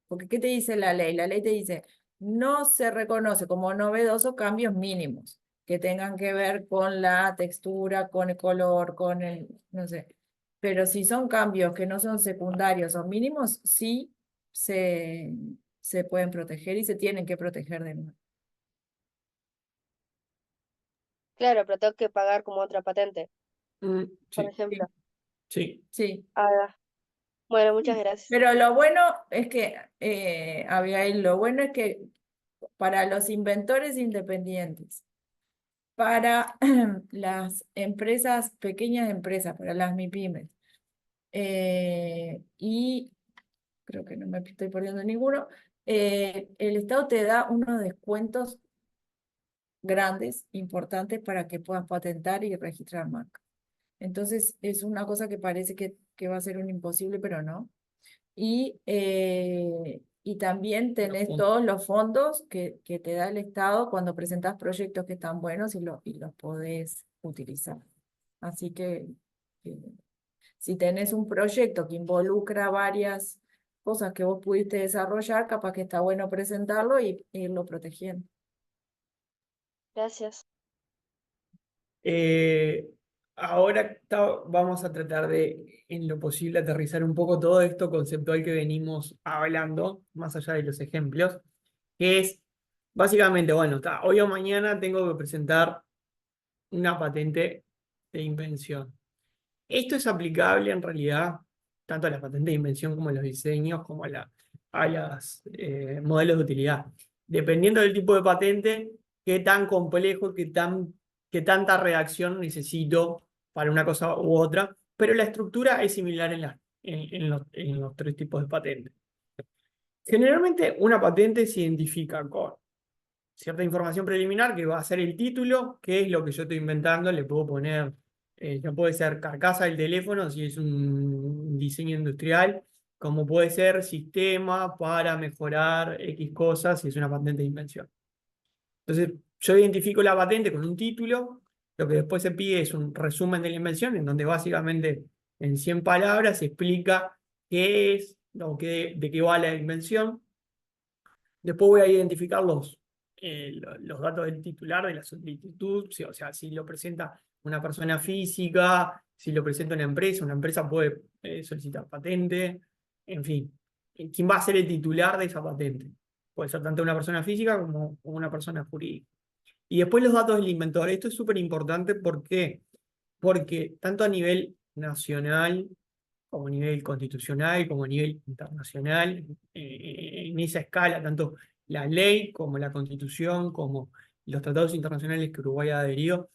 porque ¿qué te dice la ley? La ley te dice, no se reconoce como novedoso cambios mínimos que tengan que ver con la textura, con el color, con el, no sé. Pero si son cambios que no son secundarios o mínimos, sí se, se pueden proteger y se tienen que proteger de nuevo. Claro, pero tengo que pagar como otra patente, por Sí, ejemplo. Sí, sí. sí. Ah, bueno, muchas gracias. Pero lo bueno es que, Abigail, lo bueno es que para los inventores independientes, para las empresas, pequeñas empresas, para las MIPYMES, y creo que no me estoy perdiendo ninguno, el Estado te da unos descuentos grandes, importantes, para que puedas patentar y registrar marcas. Entonces, es una cosa que parece que va a ser un imposible, pero no. Y también tenés todos los fondos que te da el Estado cuando presentás proyectos que están buenos y los podés utilizar. Así que si tenés un proyecto que involucra varias cosas que vos pudiste desarrollar, capaz que está bueno presentarlo y irlo protegiendo. Gracias. Eh, ahora vamos a tratar de, en lo posible, aterrizar un poco todo esto conceptual que venimos hablando, más allá de los ejemplos, que es básicamente, bueno, hoy o mañana tengo que presentar una patente de invención. Esto es aplicable en realidad tanto a las patentes de invención como a los diseños, como a los modelos de utilidad. Dependiendo del tipo de patente, qué tan complejo, qué tanta redacción necesito para una cosa u otra, pero la estructura es similar en los tres tipos de patentes. Generalmente una patente se identifica con cierta información preliminar que va a ser el título, qué es lo que yo estoy inventando, le puedo poner, ya puede ser carcasa del teléfono si es un diseño industrial, como puede ser sistema para mejorar X cosas si es una patente de invención. Entonces, yo identifico la patente con un título, lo que después se pide es un resumen de la invención, en donde básicamente en 100 palabras se explica qué es, o de qué va la invención. Después voy a identificar los datos del titular de la solicitud, o sea, si lo presenta una persona física, si lo presenta una empresa puede solicitar patente, en fin, quién va a ser el titular de esa patente. Puede ser tanto una persona física como una persona jurídica. Y después los datos del inventor. Esto es súper importante, ¿por qué? Porque tanto a nivel nacional, como a nivel constitucional, como a nivel internacional, en esa escala, tanto la ley como la constitución, como los tratados internacionales que Uruguay ha adherido,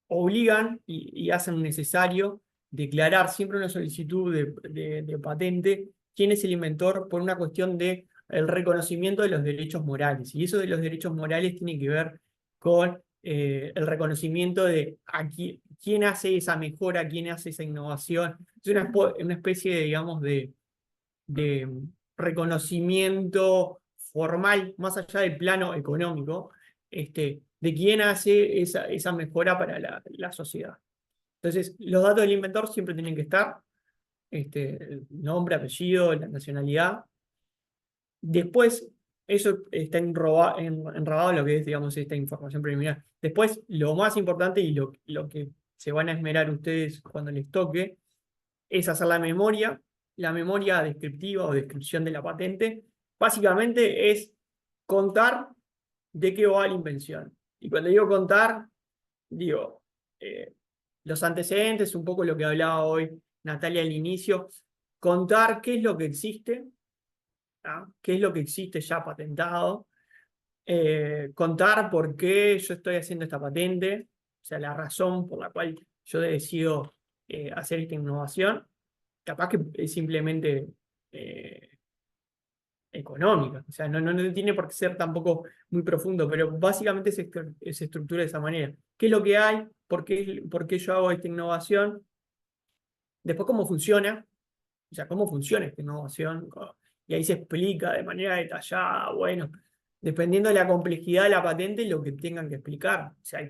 obligan y hacen necesario declarar siempre una solicitud de patente quién es el inventor por una cuestión de el reconocimiento de los derechos morales. Y eso de los derechos morales tiene que ver con el reconocimiento de quién hace esa mejora, quién hace esa innovación. Es una especie, digamos, de reconocimiento formal, más allá del plano económico, de quién hace esa mejora para la sociedad. Entonces, los datos del inventor siempre tienen que estar, el nombre, apellido, la nacionalidad. Después, eso está enrabado en lo que es, digamos, esta información preliminar. Después, lo más importante y lo que se van a esmerar ustedes cuando les toque, es hacer la memoria descriptiva o descripción de la patente. Básicamente es contar de qué va la invención. Y cuando digo contar, digo, los antecedentes, un poco lo que hablaba hoy Natalia al inicio, contar qué es lo que existe, ¿ah? Qué es lo que existe ya patentado, contar por qué yo estoy haciendo esta patente, o sea, la razón por la cual yo decido hacer esta innovación. Capaz que es simplemente económica, o sea, no tiene por qué ser tampoco muy profundo, pero básicamente se estructura de esa manera. ¿Qué es lo que hay? Por qué yo hago esta innovación? Después, ¿cómo funciona? O sea, ¿cómo funciona esta innovación? Y ahí se explica de manera detallada, bueno, dependiendo de la complejidad de la patente, lo que tengan que explicar. O sea,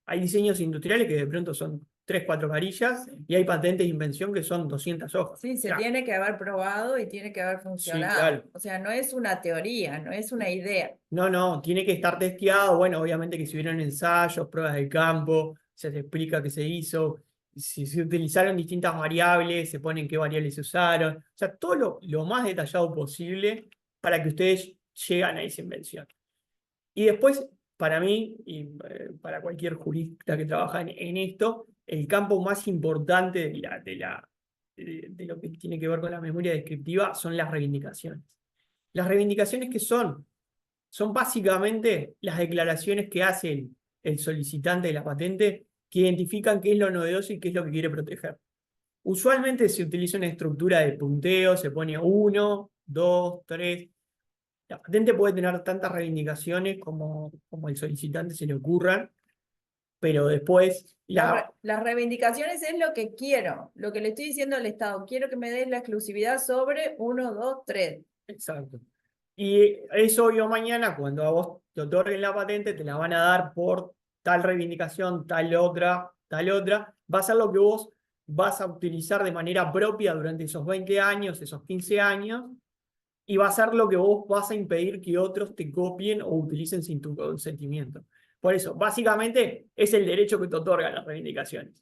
hay diseños industriales que de pronto son 3, 4 varillas, y hay patentes de invención que son 200 hojas. Sí, O se sea, tiene que haber probado y tiene que haber sí, funcionado. claro. O sea, no es una teoría, no es una idea. No, tiene que estar testeado. Bueno, obviamente que si hubieron ensayos, pruebas de campo, se te explica qué se hizo. Si se utilizaron distintas variables, se ponen qué variables se usaron. O sea, todo lo más detallado posible para que ustedes lleguen a esa invención. Y después, para mí, y para cualquier jurista que trabaja en esto, el campo más importante de lo que tiene que ver con la memoria descriptiva son las reivindicaciones. Las reivindicaciones, ¿qué son? Son básicamente las declaraciones que hace el solicitante de la patente, que identifican qué es lo novedoso y qué es lo que quiere proteger. Usualmente se utiliza una estructura de punteo, se pone 1, 2, 3. La patente puede tener tantas reivindicaciones como el solicitante se le ocurran, pero después Las reivindicaciones es lo que quiero, lo que le estoy diciendo al Estado. Quiero que me des la exclusividad sobre 1, 2, 3. Exacto. Y eso hoy o mañana, cuando a vos te otorguen la patente, te la van a dar por tal reivindicación, tal otra. Va a ser lo que vos vas a utilizar de manera propia durante esos 20 años, esos 15 años, y va a ser lo que vos vas a impedir que otros te copien o utilicen sin tu consentimiento. Por eso, básicamente, es el derecho que te otorgan las reivindicaciones.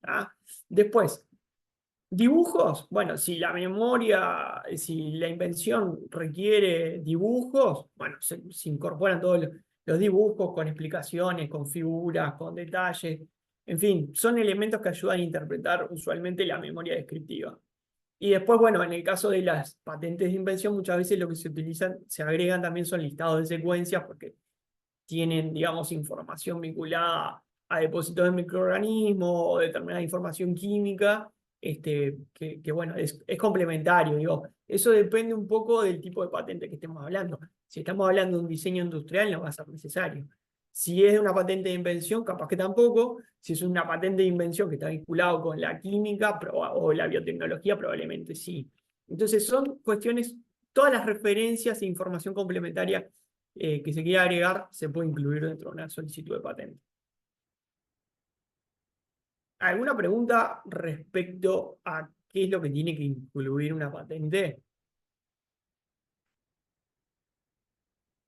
¿Ah? Después, dibujos, bueno, si la invención requiere dibujos, bueno, se incorporan todos los dibujos con explicaciones, con figuras, con detalles, en fin, son elementos que ayudan a interpretar usualmente la memoria descriptiva. Y después, bueno, en el caso de las patentes de invención, muchas veces lo que se agregan también son listados de secuencias, porque tienen, digamos, información vinculada a depósitos de microorganismos o determinada información química, bueno, es complementario, digo. Eso depende un poco del tipo de patente que estemos hablando. Si estamos hablando de un diseño industrial, no va a ser necesario. Si es una patente de invención, capaz que tampoco. Si es una patente de invención que está vinculado con la química o la biotecnología, probablemente sí. Entonces son cuestiones, todas las referencias e información complementaria que se quiera agregar se puede incluir dentro de una solicitud de patente. ¿Alguna pregunta respecto a qué es lo que tiene que incluir una patente?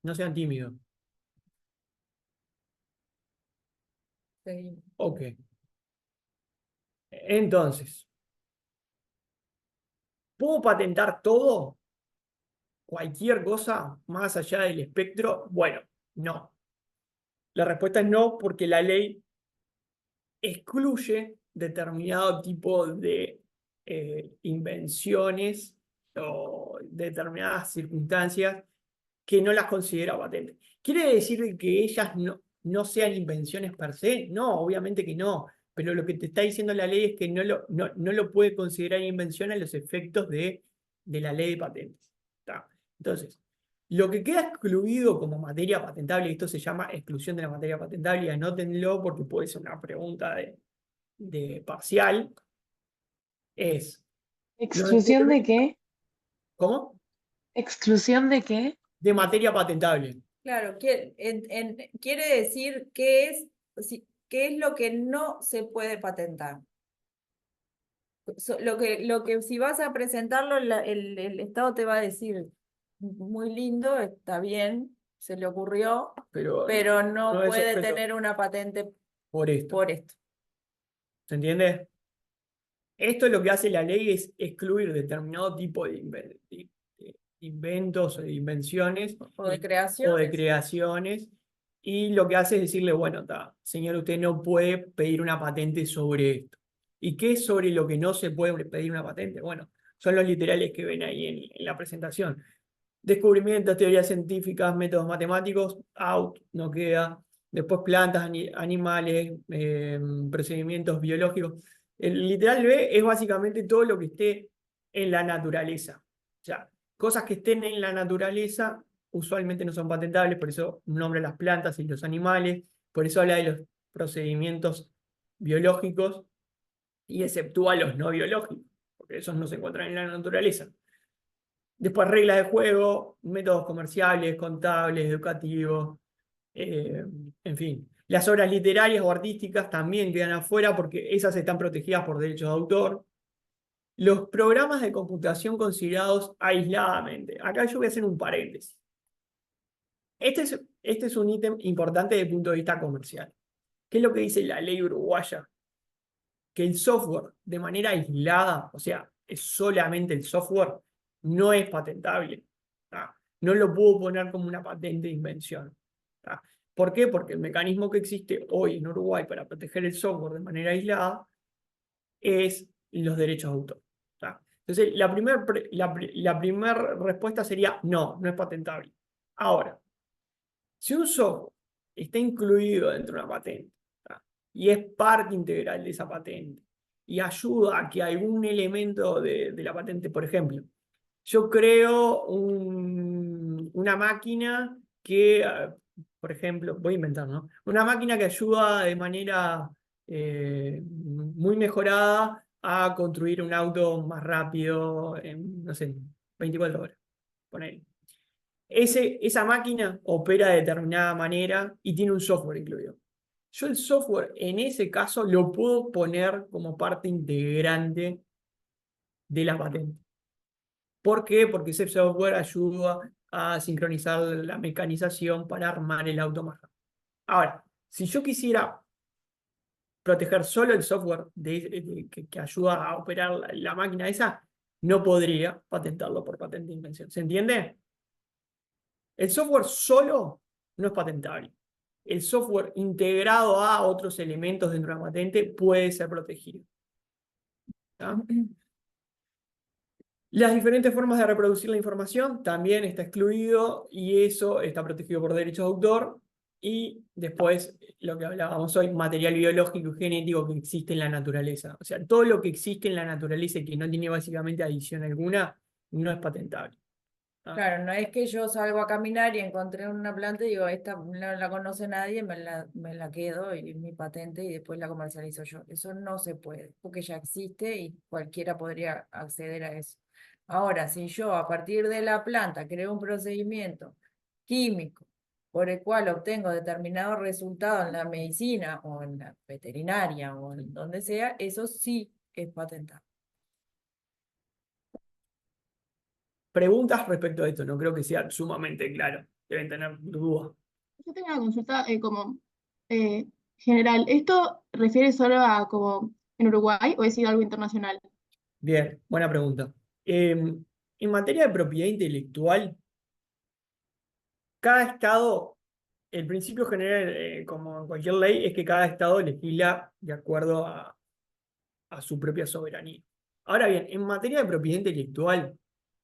No sean tímidos. Seguimos. Ok. Entonces, ¿puedo patentar todo? ¿Cualquier cosa más allá del espectro? Bueno, no. La respuesta es no, porque la ley excluye determinado tipo de invenciones o determinadas circunstancias que no las considera patentes. ¿Quiere decir que ellas no sean invenciones per se? No, obviamente que no. Pero lo que te está diciendo la ley es que no lo puede considerar invención a los efectos de la ley de patentes. ¿Tá? Entonces, lo que queda excluido como materia patentable, y esto se llama exclusión de la materia patentable, y anótenlo porque puede ser una pregunta de parcial, es los ¿Exclusión de qué? ¿cómo? ¿Exclusión de qué? De materia patentable. Claro, quiere decir qué es lo que no se puede patentar. Lo que si vas a presentarlo, el Estado te va a decir, muy lindo, está bien, se le ocurrió, Pero pero no no es puede objeto tener una patente por esto. por esto. ¿Se entiende? Esto lo que hace la ley es excluir determinado tipo de inventos o de invenciones O de o de creaciones. creaciones, y lo que hace es decirle, bueno, señor, usted no puede pedir una patente sobre esto. ¿Y qué es sobre lo que no se puede pedir una patente? Bueno, son los literales que ven ahí en la presentación. Descubrimientos, teorías científicas, métodos matemáticos, out, no queda. Después plantas, animales, procedimientos biológicos. El literal B es básicamente todo lo que esté en la naturaleza. O sea, cosas que estén en la naturaleza usualmente no son patentables, por eso nombra las plantas y los animales, por eso habla de los procedimientos biológicos y exceptúa los no biológicos, porque esos no se encuentran en la naturaleza. Después reglas de juego, métodos comerciales, contables, educativos, en fin. Las obras literarias o artísticas también quedan afuera porque esas están protegidas por derechos de autor. Los programas de computación considerados aisladamente. Acá yo voy a hacer un paréntesis. Este es un ítem importante desde el punto de vista comercial. ¿Qué es lo que dice la ley uruguaya? Que el software de manera aislada, o sea, es solamente el software, no es patentable. ¿Tá? No lo puedo poner como una patente de invención. ¿Tá? ¿Por qué? Porque el mecanismo que existe hoy en Uruguay para proteger el software de manera aislada es los derechos de autor. ¿Tá? Entonces, la primer respuesta sería no, no es patentable. Ahora, si un software está incluido dentro de una patente, ¿tá? Y es parte integral de esa patente, y ayuda a que algún elemento de la patente, por ejemplo, yo creo una máquina que, por ejemplo, voy a inventar, ¿no? Una máquina que ayuda de manera muy mejorada a construir un auto más rápido en, no sé, 24 horas. Ponele. Esa máquina opera de determinada manera y tiene un software incluido. Yo el software en ese caso lo puedo poner como parte integrante de la patente. ¿Por qué? Porque ese software ayuda a sincronizar la mecanización para armar el auto más rápido. Ahora, si yo quisiera proteger solo el software que ayuda a operar la máquina esa, no podría patentarlo por patente de invención. ¿Se entiende? El software solo no es patentable. El software integrado a otros elementos dentro de la patente puede ser protegido. ¿Tá? Las diferentes formas de reproducir la información también está excluido y eso está protegido por derechos de autor. Y después, lo que hablábamos hoy, material biológico y genético que existe en la naturaleza. O sea, todo lo que existe en la naturaleza y que no tiene básicamente adición alguna, no es patentable. Ah, Claro, no es que yo salgo a caminar y encontré una planta y digo, esta no la conoce nadie, me la quedo y es mi patente y después la comercializo yo. Eso no se puede, porque ya existe y cualquiera podría acceder a eso. Ahora, si yo a partir de la planta creo un procedimiento químico por el cual obtengo determinado resultado en la medicina o en la veterinaria o en donde sea, eso sí es patentable. preguntas respecto a esto, no creo que sea sumamente claro. Deben tener dudas. Yo tengo una consulta como eh, general. ¿Esto refiere solo a como en Uruguay o es algo internacional? Bien, buena pregunta. En materia de propiedad intelectual, cada estado, el principio general, como en cualquier ley, es que cada estado legisla de acuerdo a su propia soberanía. Ahora bien, en materia de propiedad intelectual,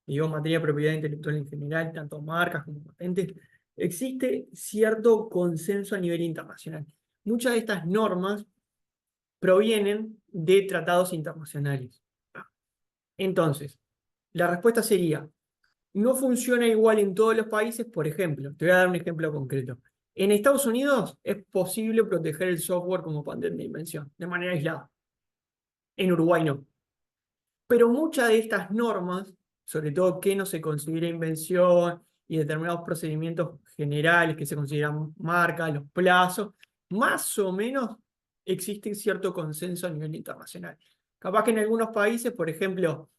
digo en materia de propiedad intelectual en general, tanto marcas como patentes, existe cierto consenso a nivel internacional. Muchas de estas normas provienen de tratados internacionales. Entonces, la respuesta sería, no funciona igual en todos los países. Por ejemplo, te voy a dar un ejemplo concreto. En Estados Unidos es posible proteger el software como patente de invención, de manera aislada. En Uruguay no. Pero muchas de estas normas, sobre todo qué no se considera invención y determinados procedimientos generales que se consideran marca, los plazos, más o menos existe cierto consenso a nivel internacional. Capaz que en algunos países, por ejemplo,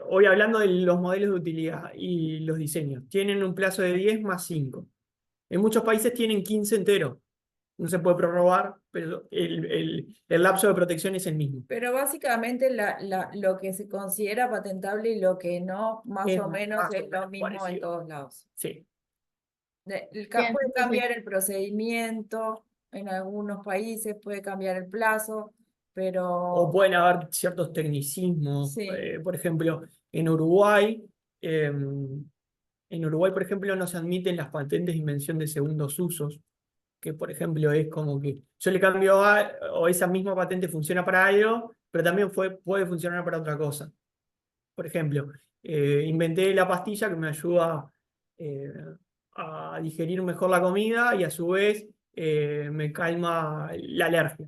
hoy hablando de los modelos de utilidad y los diseños, tienen un plazo de 10 más 5. En muchos países tienen 15 enteros. No se puede prorrogar, pero el lapso de protección es el mismo. Pero básicamente lo que se considera patentable y lo que no, más Es o menos más o es lo menos mismo en parecido. todos lados. Sí. Bien, Puede sí, sí. cambiar el procedimiento, en algunos países puede cambiar el plazo, O pero pueden haber ciertos tecnicismos. sí. Por ejemplo, en Uruguay, por ejemplo, no se admiten las patentes de invención de segundos usos, que por ejemplo es como que yo le cambio o esa misma patente funciona para algo, pero también puede funcionar para otra cosa. Por ejemplo, inventé la pastilla que me ayuda eh, a digerir mejor la comida y a su vez me calma la alergia.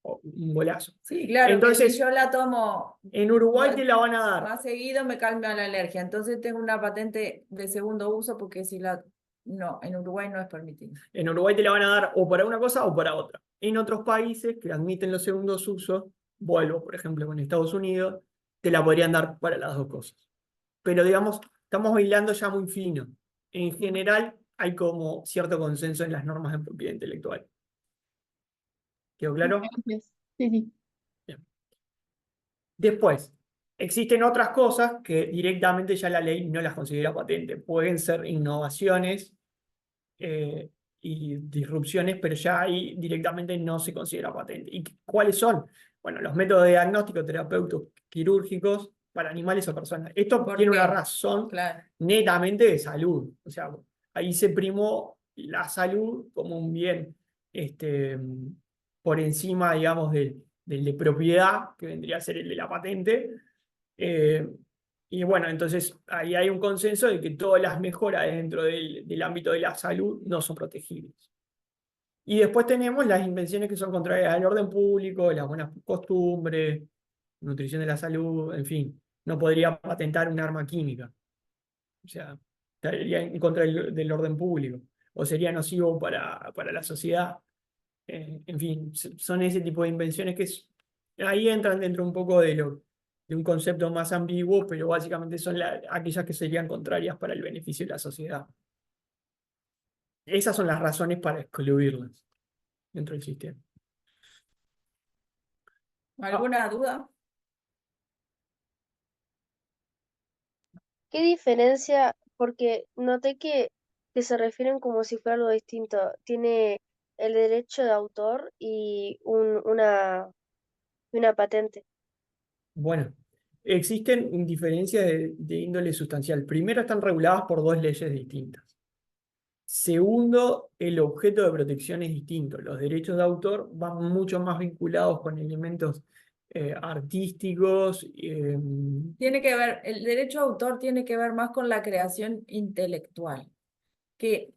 O un golazo. Sí, claro, que si Entonces, yo la tomo en Uruguay más, te la van a dar. más seguido me calma la alergia. Entonces tengo una patente de segundo uso porque si la... No, en Uruguay no es permitido. En Uruguay te la van a dar o para una cosa o para otra. En otros países que admiten los segundos usos, vuelvo, por ejemplo, con Estados Unidos, te la podrían dar para las dos cosas. Pero digamos, estamos bailando ya muy fino. En general, hay como cierto consenso en las normas de propiedad intelectual. ¿Quedó claro? Gracias. Sí, sí. Bien. Después, existen otras cosas que directamente ya la ley no las considera patente. Pueden ser innovaciones eh, y disrupciones, pero ya ahí directamente no se considera patente. ¿Y cuáles son? Bueno, los métodos de diagnóstico terapéuticos quirúrgicos para animales o personas. Esto ¿Por tiene una qué? razón Claro. netamente de salud. O sea, ahí se primó la salud como un bien por encima, digamos, del de propiedad, que vendría a ser el de la patente. Eh, y bueno, entonces ahí hay un consenso de que todas las mejoras dentro del ámbito de la salud no son protegibles. Y después tenemos las invenciones que son contrarias al orden público, las buenas costumbres, nutrición de la salud, en fin. No podría patentar un arma química. O sea, estaría en contra del orden público. O sería nocivo para la sociedad. En fin, son ese tipo de invenciones ahí entran dentro un poco de un concepto más ambiguo, pero básicamente son aquellas que serían contrarias para el beneficio de la sociedad. Esas son las razones para excluirlas dentro del sistema. Ah, ¿Alguna duda? ¿Qué diferencia? Porque noté que se refieren como si fuera algo distinto. Tiene el derecho de autor y una patente. bueno, existen diferencias de índole sustancial. Primero, están reguladas por dos leyes distintas. Segundo, el objeto de protección es distinto. Los derechos de autor van mucho más vinculados con elementos artísticos. Tiene que ver, el derecho a autor tiene que ver más con la creación intelectual, que,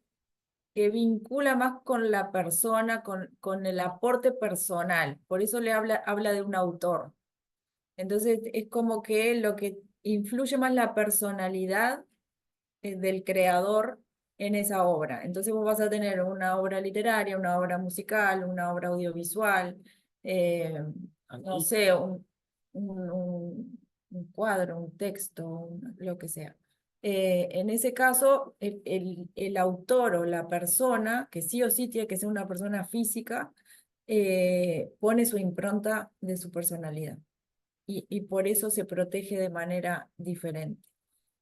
que vincula más con la persona, con el aporte personal. Por eso habla de un autor. Entonces es como que lo que influye más la personalidad del creador en esa obra. Entonces vos vas a tener una obra literaria, una obra musical, una obra audiovisual, no sé, un cuadro, un texto, lo que sea. En ese caso, el autor o la persona, que sí o sí tiene que ser una persona física, pone su impronta de su personalidad y por eso se protege de manera diferente.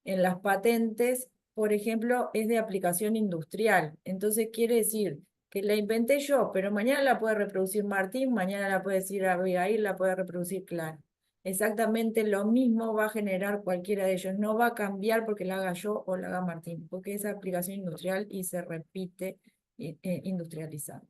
En las patentes, por ejemplo, es de aplicación industrial. Entonces quiere decir que la inventé yo, pero mañana la puede reproducir Martín, mañana la puede decir Abigail, la puede reproducir Clara. Exactamente lo mismo va a generar cualquiera de ellos. No va a cambiar porque la haga yo o la haga Martín, porque es aplicación industrial y se repite industrializado.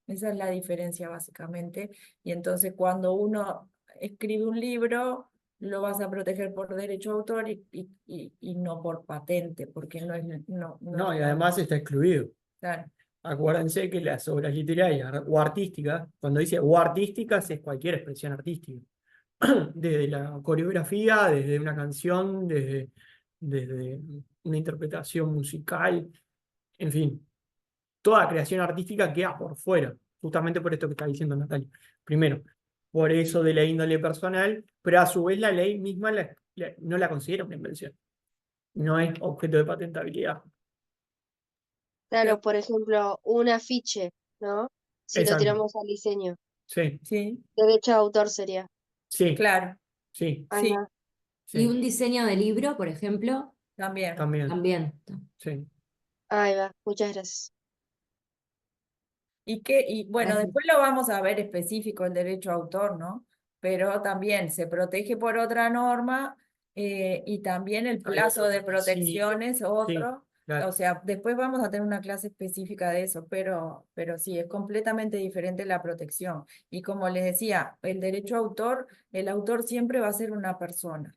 Esa es la diferencia básicamente. Y entonces cuando uno escribe un libro, lo vas a proteger por derecho de autor y no por patente, porque no es, No, y además está excluido. claro, Acuérdense que las obras literarias o artísticas, cuando dice o artísticas, es cualquier expresión artística. Desde la coreografía, desde una canción, desde una interpretación musical, en fin, toda creación artística queda por fuera, justamente por esto que está diciendo Natalia. Primero, por eso de la índole personal, pero a su vez la ley misma no la considera una invención, no es objeto de patentabilidad. Claro, pero por ejemplo, un afiche, ¿no? Si lo Exacto, tiramos al diseño, sí, sí, derecho de autor sería. sí, claro, sí, Ahí sí, va. Y sí, un diseño de libro, por ejemplo, también. también, también. sí. Ahí va. Muchas gracias. Y bueno, Gracias. después lo vamos a ver específico el derecho a autor, ¿no? Pero también se protege por otra norma y también el Hay plazo otro, de sí, protección es sí, otro. claro. O sea, después vamos a tener una clase específica de eso, pero sí, es completamente diferente la protección. Y como les decía, el derecho a autor, el autor siempre va a ser una persona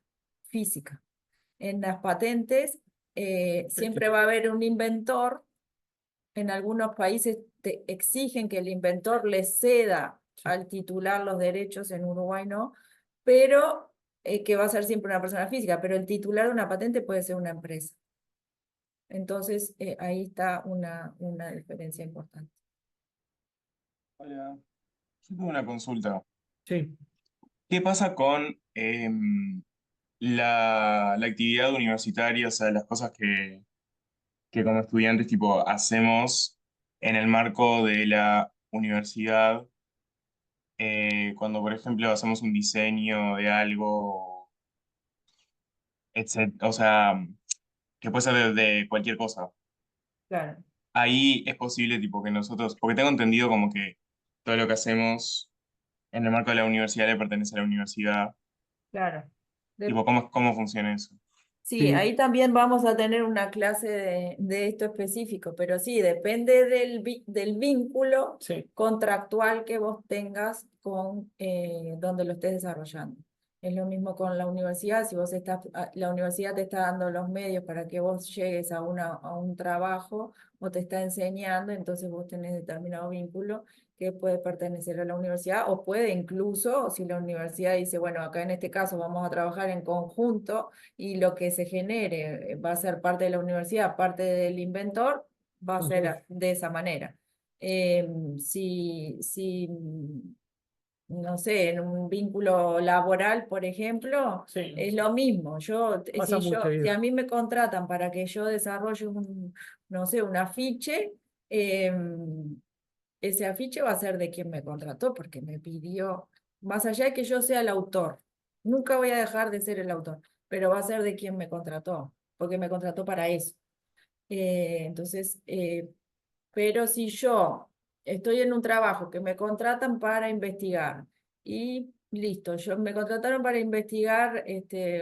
física. En las patentes siempre va a haber un inventor. En algunos países te exigen que el inventor le ceda Sí. al titular los derechos, en Uruguay no, pero que va a ser siempre una persona física, pero el titular de una patente puede ser una empresa. Entonces, ahí está una diferencia importante. Hola, yo tengo una consulta. Sí. ¿Qué pasa con la actividad universitaria, o sea, las cosas que como estudiantes tipo hacemos en el marco de la universidad, cuando por ejemplo hacemos un diseño de algo, o sea, que puede ser de cualquier cosa? Claro, Ahí es posible tipo que nosotros, porque tengo entendido como que todo lo que hacemos en el marco de la universidad le pertenece a la universidad. claro. De- Tipo, ¿cómo funciona eso? Sí, Sí, ahí también vamos a tener una clase de esto específico, pero sí, depende del vínculo sí, contractual que vos tengas con donde lo estés desarrollando. Es lo mismo con la universidad, si vos estás, la universidad te está dando los medios para que vos llegues a un trabajo o te está enseñando, entonces vos tenés determinado vínculo que puede pertenecer a la universidad o puede incluso, si la universidad dice, bueno, acá en este caso vamos a trabajar en conjunto y lo que se genere va a ser parte de la universidad, parte del inventor, va a ujú, ser de esa manera. Si, no sé, en un vínculo laboral, por ejemplo, sí, es lo mismo. pasa mucho, Si digo. a mí me contratan para que yo desarrolle no sé, un afiche, ese afiche va a ser de quien me contrató, porque me pidió, más allá de que yo sea el autor, nunca voy a dejar de ser el autor, pero va a ser de quien me contrató, porque me contrató para eso. Entonces, pero si yo estoy en un trabajo que me contratan para investigar y listo, me contrataron para investigar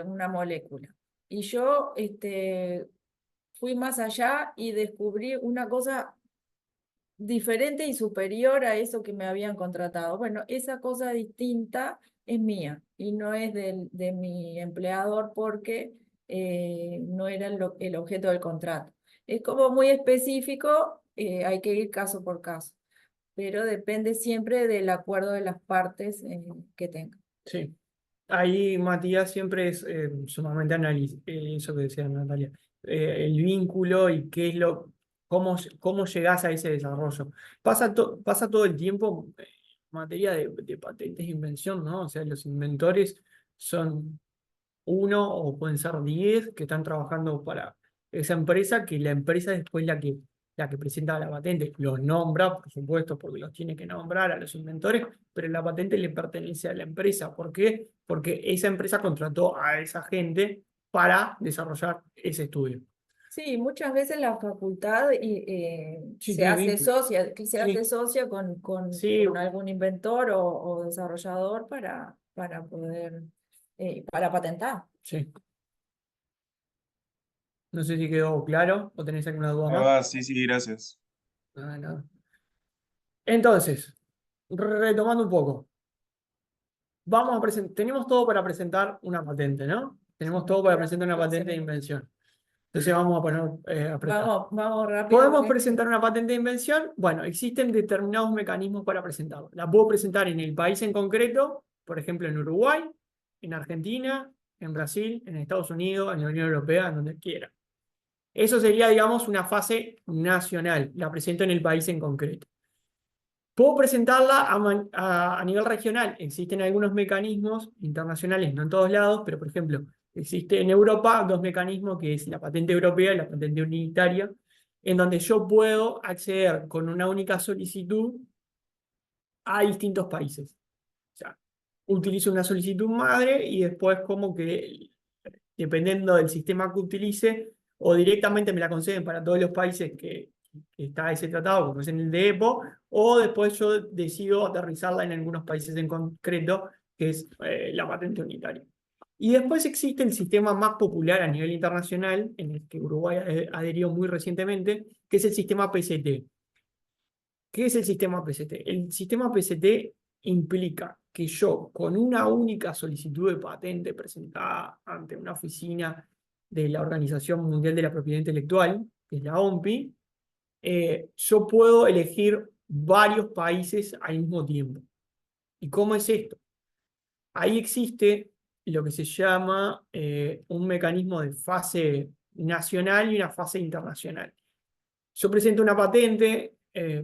una molécula y yo fui más allá y descubrí una cosa diferente y superior a eso que me habían contratado. Bueno, esa cosa distinta es mía y no es de mi empleador porque no era el objeto del contrato. Es como muy específico, hay que ir caso por caso, pero depende siempre del acuerdo de las partes que tengan. Sí. Ahí Matías siempre es sumamente eso que decía Natalia, el vínculo y qué es cómo llegás a ese desarrollo. Pasa todo el tiempo en materia de patentes de invención, ¿no? O sea, los inventores son uno o pueden ser 10 que están trabajando para esa empresa, que la empresa después la que presenta la patente, los nombra, por supuesto, porque los tiene que nombrar a los inventores, pero la patente le pertenece a la empresa. ¿Por qué? Porque esa empresa contrató a esa gente para desarrollar ese estudio. Sí, muchas veces la facultad Sí, se tiene hace vínculo. socia, que se hace Sí, socia sí, con algún inventor o desarrollador para poder, para patentar. sí. No sé si quedó claro o tenéis alguna duda más. Ah, sí, sí, gracias. Ah, no. Entonces, retomando un poco. Tenemos todo para presentar una patente, ¿no? Tenemos todo para presentar una patente de invención. Entonces vamos a poner a prestar. Vamos rápido. ¿Podemos presentar una patente de invención? Bueno, existen determinados mecanismos para presentarla. La puedo presentar en el país en concreto, por ejemplo en Uruguay, en Argentina, en Brasil, en Estados Unidos, en la Unión Europea, en donde quiera. Eso sería, digamos, una fase nacional. La presento en el país en concreto. Puedo presentarla a nivel regional. Existen algunos mecanismos internacionales, no en todos lados, pero por ejemplo, existe en Europa dos mecanismos que es la patente europea y la patente unitaria, en donde yo puedo acceder con una única solicitud a distintos países. O sea, utilizo una solicitud madre y después como que, dependiendo del sistema que utilice, o directamente me la conceden para todos los países que está ese tratado, como es en el de EPO, o después yo decido aterrizarla en algunos países en concreto, que es la patente unitaria. Y después existe el sistema más popular a nivel internacional, en el que Uruguay adherió muy recientemente, que es el sistema PCT. ¿Qué es el sistema PCT? El sistema PCT implica que yo, con una única solicitud de patente presentada ante una oficina de la Organización Mundial de la Propiedad Intelectual, que es la OMPI, yo puedo elegir varios países al mismo tiempo. ¿Y cómo es esto? Ahí existe lo que se llama un mecanismo de fase nacional y una fase internacional. Yo presento una patente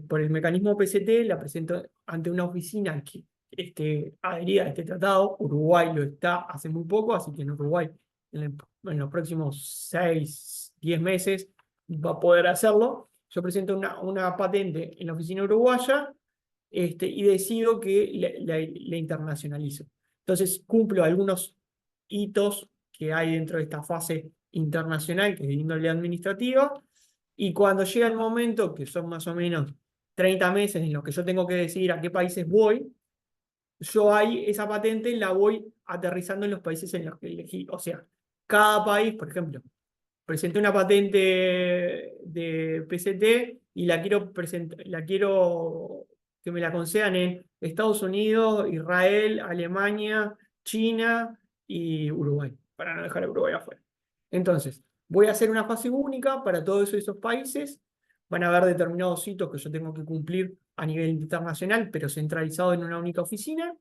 por el mecanismo PCT, la presento ante una oficina que esté adherida a este tratado. Uruguay lo está hace muy poco, así que en Uruguay en los próximos 6, 10 meses va a poder hacerlo. Yo presento una patente en la oficina uruguaya y decido que la internacionalizo. Entonces cumplo algunos hitos que hay dentro de esta fase internacional, que es de índole administrativa, y cuando llega el momento, que son más o menos 30 meses en los que yo tengo que decidir a qué países voy, yo ahí esa patente la voy aterrizando en los países en los que elegí. O sea, cada país, por ejemplo, presenté una patente de PCT y la quiero que me la concedan en Estados Unidos, Israel, Alemania, China y Uruguay, para no dejar a Uruguay afuera. Entonces, voy a hacer una fase única para todos esos países. Van a haber determinados hitos que yo tengo que cumplir a nivel internacional, pero centralizado en una única oficina.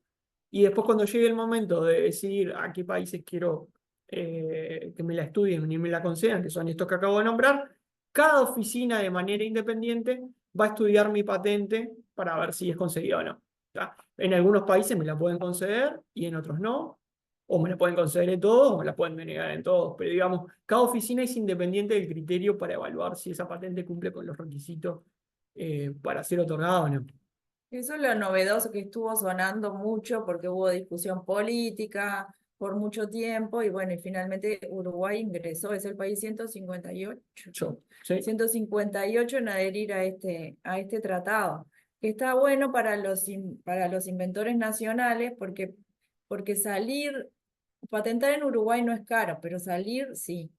Y después, cuando llegue el momento de decidir a qué países quiero que me la estudien y me la concedan, que son estos que acabo de nombrar, cada oficina de manera independiente va a estudiar mi patente para ver si es concedida o no. ¿Tá? En algunos países me la pueden conceder y en otros no, o me la pueden conceder en todos o me la pueden denegar en todos, pero digamos, cada oficina es independiente del criterio para evaluar si esa patente cumple con los requisitos para ser otorgada o no. Eso es lo novedoso que estuvo sonando mucho porque hubo discusión política por mucho tiempo y bueno, y finalmente Uruguay ingresó, es el país 158. ¿Sí? 158 en adherir a este tratado, que está bueno para para los inventores nacionales porque patentar en Uruguay no es caro, pero salir sí.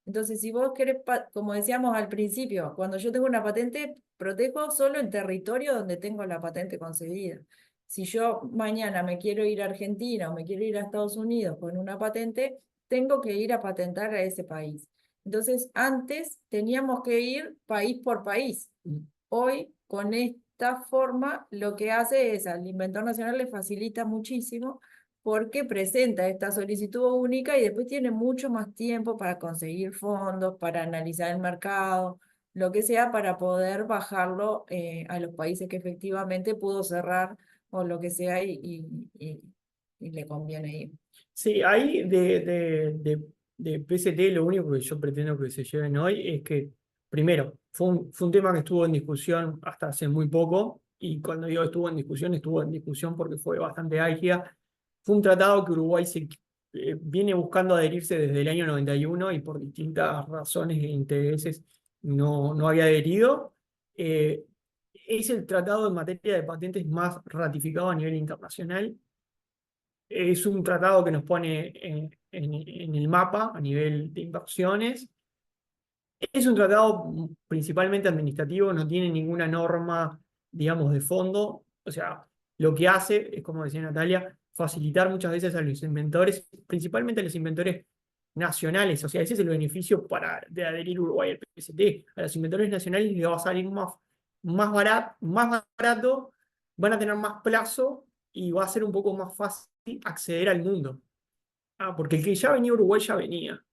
Entonces, si vos querés, como decíamos al principio, cuando yo tengo una patente, protejo solo el territorio donde tengo la patente concedida. Si yo mañana me quiero ir a Argentina o me quiero ir a Estados Unidos con una patente, tengo que ir a patentar a ese país. Entonces, antes teníamos que ir país por país. Hoy, con esta forma, lo que hace es al inventor nacional le facilita muchísimo porque presenta esta solicitud única y después tiene mucho más tiempo para conseguir fondos, para analizar el mercado, lo que sea, para poder bajarlo a los países que efectivamente pudo cerrar o lo que sea y le conviene ir. Sí, ahí de PST lo único que yo pretendo que se lleven hoy es que, primero, fue un tema que estuvo en discusión hasta hace muy poco, y cuando digo estuvo en discusión porque fue bastante álgida. Fue un tratado que Uruguay viene buscando adherirse desde el año 91 y por distintas razones e intereses no había adherido. Es el tratado en materia de patentes más ratificado a nivel internacional. Es un tratado que nos pone en el mapa a nivel de inversiones. Es un tratado principalmente administrativo, no tiene ninguna norma, digamos, de fondo. O sea, lo que hace es, como decía Natalia, facilitar muchas veces a los inventores, principalmente a los inventores nacionales. O sea, ese es el beneficio de adherir Uruguay al PST. A los inventores nacionales les va a salir más barato, van a tener más plazo y va a ser un poco más fácil acceder al mundo. Porque el que ya venía a Uruguay ya venía,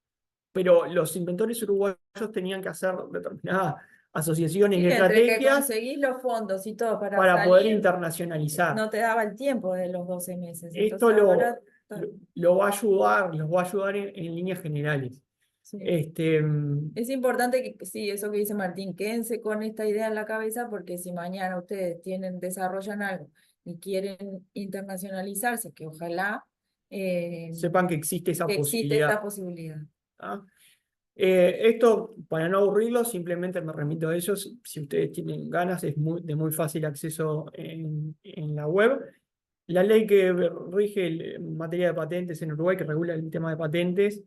pero los inventores uruguayos tenían que hacer determinadas asociaciones Sí, y entre que estrategias conseguís los fondos y todo para para poder salir, internacionalizar. no te daba el tiempo de los 12 meses. Esto Entonces ahora, lo va a ayudar, los va a ayudar en líneas generales. sí. Este, Es importante que, sí, eso que dice Martín, quédense con esta idea en la cabeza porque si mañana ustedes desarrollan algo y quieren internacionalizarse, que ojalá sepan que existe esa que existe esta posibilidad. posibilidad. ¿Ah? Esto, para no aburrirlos, simplemente me remito a ellos. Si ustedes tienen ganas, es de muy fácil acceso en la web. La ley que rige en materia de patentes en Uruguay, que regula el tema de patentes,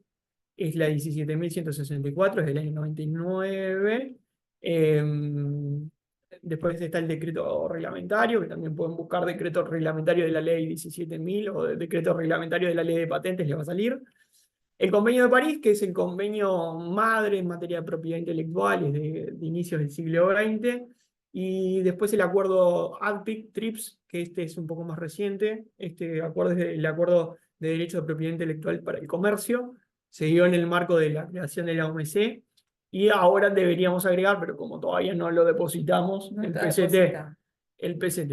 es la 17.164, es del año 99. Después está el decreto reglamentario, que también pueden buscar decreto reglamentario de la ley 17.000 o decreto reglamentario de la ley de patentes, les va a salir. El Convenio de París, que es el convenio madre en materia de propiedad intelectual, es de inicios del siglo XX. Y después el acuerdo ADPIC-TRIPS, que este es un poco más reciente. Este acuerdo es el acuerdo de derecho de propiedad intelectual para el comercio. Se dio en el marco de la creación de la OMC. Y ahora deberíamos agregar, pero como todavía no lo depositamos, No el está PCT. depositado. El PCT.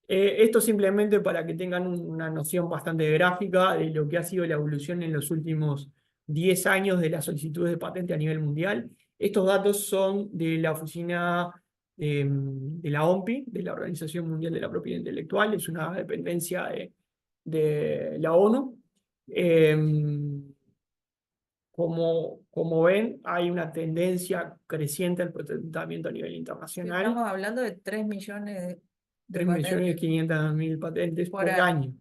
Esto simplemente para que tengan una noción bastante gráfica de lo que ha sido la evolución en los últimos 10 años de las solicitudes de patente a nivel mundial. Estos datos son de la oficina de la OMPI, de la Organización Mundial de la Propiedad Intelectual, es una dependencia de la ONU. Como ven, hay una tendencia creciente al patentamiento a nivel internacional. Estamos hablando de 3 millones de 3.500.000 patentes por año.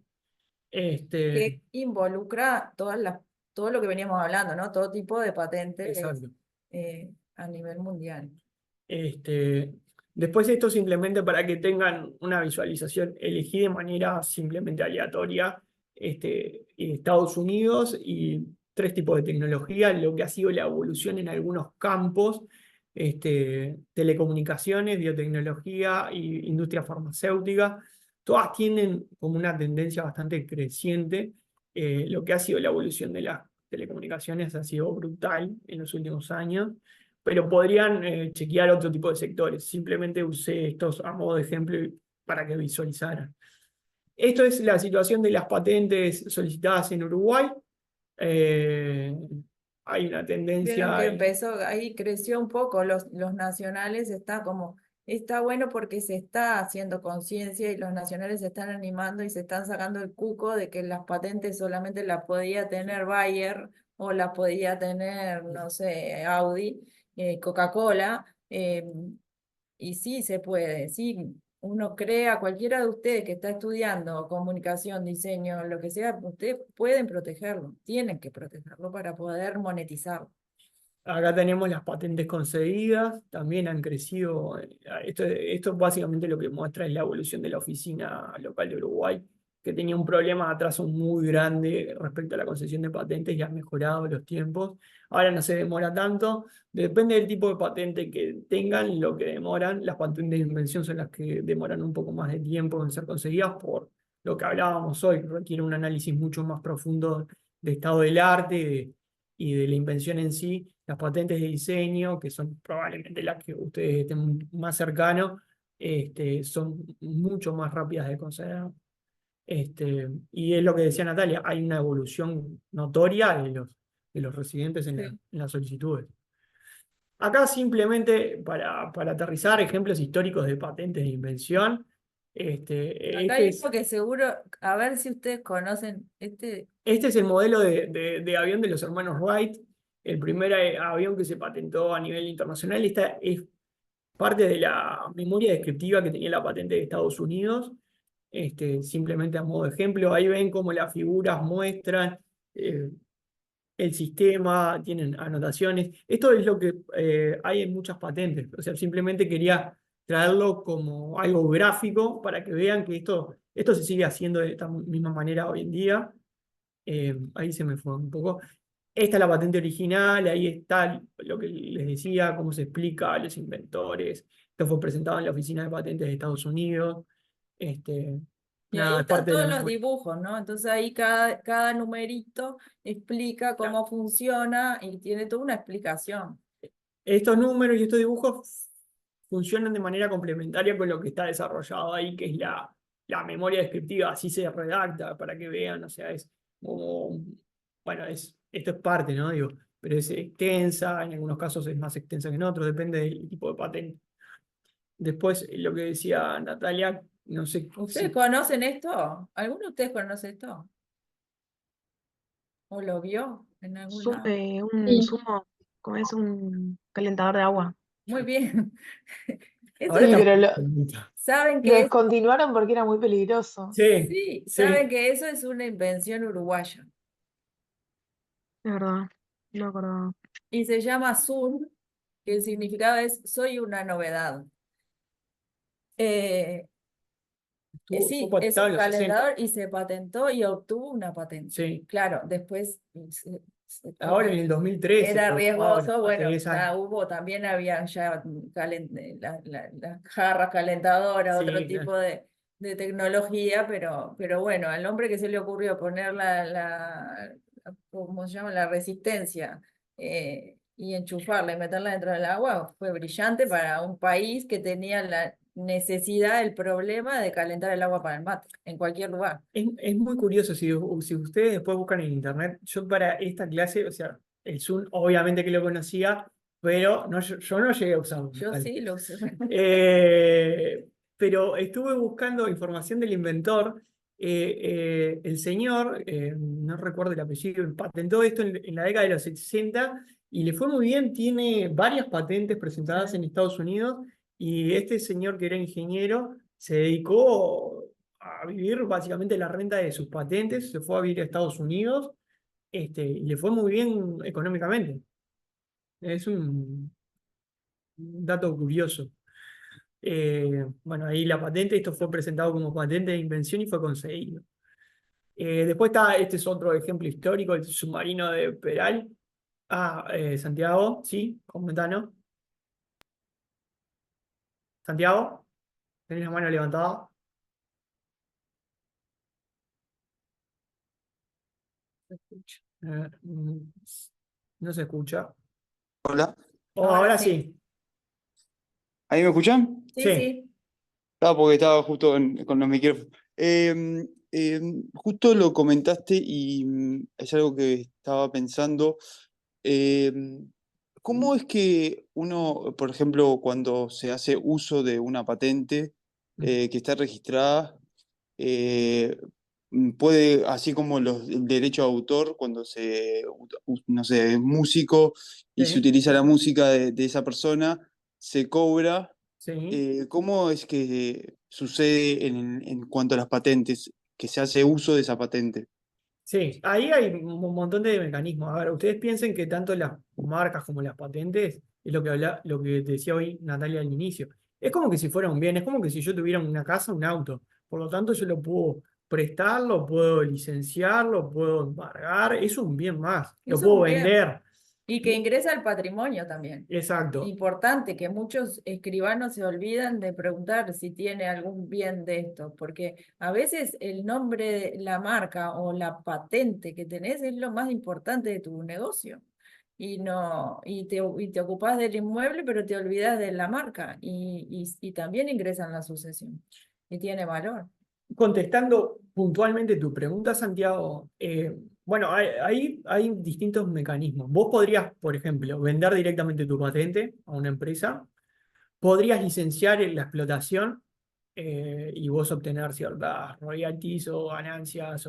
Que involucra todo lo que veníamos hablando, ¿no? Todo tipo de patentes Exacto. A nivel mundial. Después esto simplemente para que tengan una visualización, elegí de manera simplemente aleatoria Estados Unidos y 3 tipos de tecnología, lo que ha sido la evolución en algunos campos, telecomunicaciones, biotecnología e industria farmacéutica. Todas tienen como una tendencia bastante creciente. Lo que ha sido la evolución de las telecomunicaciones ha sido brutal en los últimos años, pero podrían chequear otro tipo de sectores. Simplemente usé estos a modo de ejemplo para que visualizaran. Esto es la situación de las patentes solicitadas en Uruguay. Hay una Vieron tendencia. que empezó, ahí creció un poco, los nacionales está bueno porque se está haciendo conciencia y los nacionales se están animando y se están sacando el cuco de que las patentes solamente las podía tener Bayer o las podía tener, no sé, Audi, Coca-Cola, y sí se puede, sí. Uno crea, cualquiera de ustedes que está estudiando comunicación, diseño, lo que sea, ustedes pueden protegerlo, tienen que protegerlo para poder monetizarlo. Acá tenemos las patentes concedidas, también han crecido. Esto básicamente lo que muestra es la evolución de la oficina local de Uruguay, que tenía un problema de atraso muy grande respecto a la concesión de patentes y ha mejorado los tiempos. Ahora no se demora tanto, depende del tipo de patente que tengan, lo que demoran. Las patentes de invención son las que demoran un poco más de tiempo en ser conseguidas por lo que hablábamos hoy, requiere un análisis mucho más profundo de estado del arte y de la invención en sí. Las patentes de diseño, que son probablemente las que ustedes estén más cercanos, son mucho más rápidas de conceder. Y es lo que decía Natalia, hay una evolución notoria de los residentes en Sí. en las solicitudes. Acá simplemente para aterrizar ejemplos históricos de patentes de invención, Acá hay uno que seguro, a ver si ustedes conocen este es el modelo de avión de los hermanos Wright, el primer avión que se patentó a nivel internacional. Esta es parte de la memoria descriptiva que tenía la patente de Estados Unidos. Simplemente a modo de ejemplo, ahí ven cómo las figuras muestran eh, el sistema, tienen anotaciones. Esto es lo que hay en muchas patentes. O sea, simplemente quería traerlo como algo gráfico para que vean que esto se sigue haciendo de esta misma manera hoy en día. Ahí se me fue un poco. Esta es la patente original, ahí está lo que les decía, cómo se explica a los inventores. Esto fue presentado en la Oficina de Patentes de Estados Unidos. Este, y ahí nada, es están parte de la todos los memoria. dibujos, ¿no? Entonces ahí cada numerito explica cómo funciona y tiene toda una explicación. Estos números y estos dibujos funcionan de manera complementaria con lo que está desarrollado ahí, que es la memoria descriptiva, así se redacta para que vean, o sea, es como, bueno, esto es parte, ¿no? Digo, pero es extensa, en algunos casos es más extensa que en otros, depende del tipo de patente. Después, lo que decía Natalia, no sé ¿Ustedes si conocen esto? ¿Alguno de ustedes conoce esto? ¿O lo vio en algún lado? Un Sí, zumo, como es un calentador de agua. Muy bien. Eso ahora Sí, está pero muy lo bonito. saben lo que es, descontinuaron porque era muy peligroso. Sí, sí, saben sí. que eso es una invención uruguaya. De verdad, no me acordaba. Y se llama Zoom, que el significado es soy una novedad. Eh, Fue sí, es patentado un en los 60. calentador y se patentó y obtuvo una patente. Sí. Claro, después, Ahora en como el 2013, era pero ahora, riesgoso, hace bueno, 10 años. ya hubo, también había ya las jarras calentadoras, otro Sí, claro. tipo de tecnología, pero bueno, al hombre que se le ocurrió poner ¿cómo se llama? La resistencia y enchufarla y meterla dentro del agua, fue brillante para un país que tenía la necesidad, el problema de calentar el agua para el mate, en cualquier lugar. Es muy curioso, si ustedes después buscan en internet, yo para esta clase, o sea, el Zoom obviamente que lo conocía, pero no, yo no llegué a usarlo. Yo sí lo usé. Eh, pero estuve buscando información del inventor. El señor, no recuerdo el apellido, patentó esto en la década de los 60 y le fue muy bien. Tiene varias patentes presentadas en Estados Unidos y este señor que era ingeniero se dedicó a vivir básicamente la renta de sus patentes, se fue a vivir a Estados Unidos y le fue muy bien económicamente. Es un dato curioso. Bueno, ahí la patente, esto fue presentado como patente de invención y fue conseguido. Después está, este es otro ejemplo histórico, el submarino de Peral. Santiago, sí, comentanos. Santiago, tenés la mano levantada. Mm, no se escucha. Hola, Oh, Ahora ahora sí. sí, ¿ahí me escuchan? Sí, sí. sí. Porque estaba justo con los micrófonos. Justo lo comentaste y es algo que estaba pensando. ¿Cómo es que uno, por ejemplo, cuando se hace uso de una patente que está registrada, eh, puede, así como el derecho de autor, cuando no sé, es músico y se Sí, utiliza la música de esa persona, se cobra? sí. ¿Cómo es que sucede en cuanto a las patentes, que se hace uso de esa patente? Sí, ahí hay un montón de mecanismos. A ver, ustedes piensen que tanto las marcas como las patentes, es lo que decía hoy Natalia al inicio, es como que si fuera un bien, es como que si yo tuviera una casa, un auto. Por lo tanto, yo lo puedo prestar, lo puedo licenciar, lo puedo embargar, es un bien más, lo Es puedo un bien. vender. Y que ingresa al patrimonio también. Exacto. Importante que muchos escribanos se olvidan de preguntar si tiene algún bien de esto, porque a veces el nombre, la marca o la patente que tenés es lo más importante de tu negocio. Y no, y te ocupás del inmueble, pero te olvidas de la marca y también ingresa en la sucesión. Y tiene valor. Contestando puntualmente tu pregunta, Santiago, bueno, hay distintos mecanismos. Vos podrías, por ejemplo, vender directamente tu patente a una empresa, podrías licenciar en la explotación y vos obtener ciertas royalties o ganancias,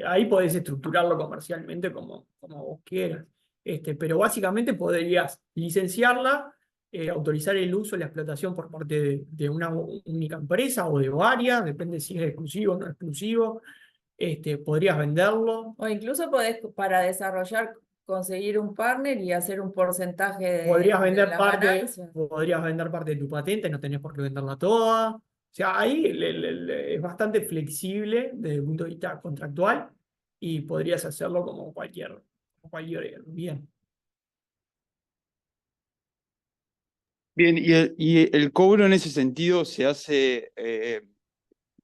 ahí podés estructurarlo comercialmente como vos quieras. Pero básicamente podrías licenciarla, autorizar el uso y la explotación por parte de una única empresa o de varias, depende si es exclusivo o no exclusivo. Podrías venderlo. O incluso podés, para desarrollar, conseguir un partner y hacer un porcentaje Podrías de vender las parte, ganancias. podrías vender parte de tu patente, no tenés por qué venderla toda. O sea, ahí es bastante flexible desde el punto de vista contractual y podrías hacerlo como cualquier bien. Bien, y el cobro en ese sentido se hace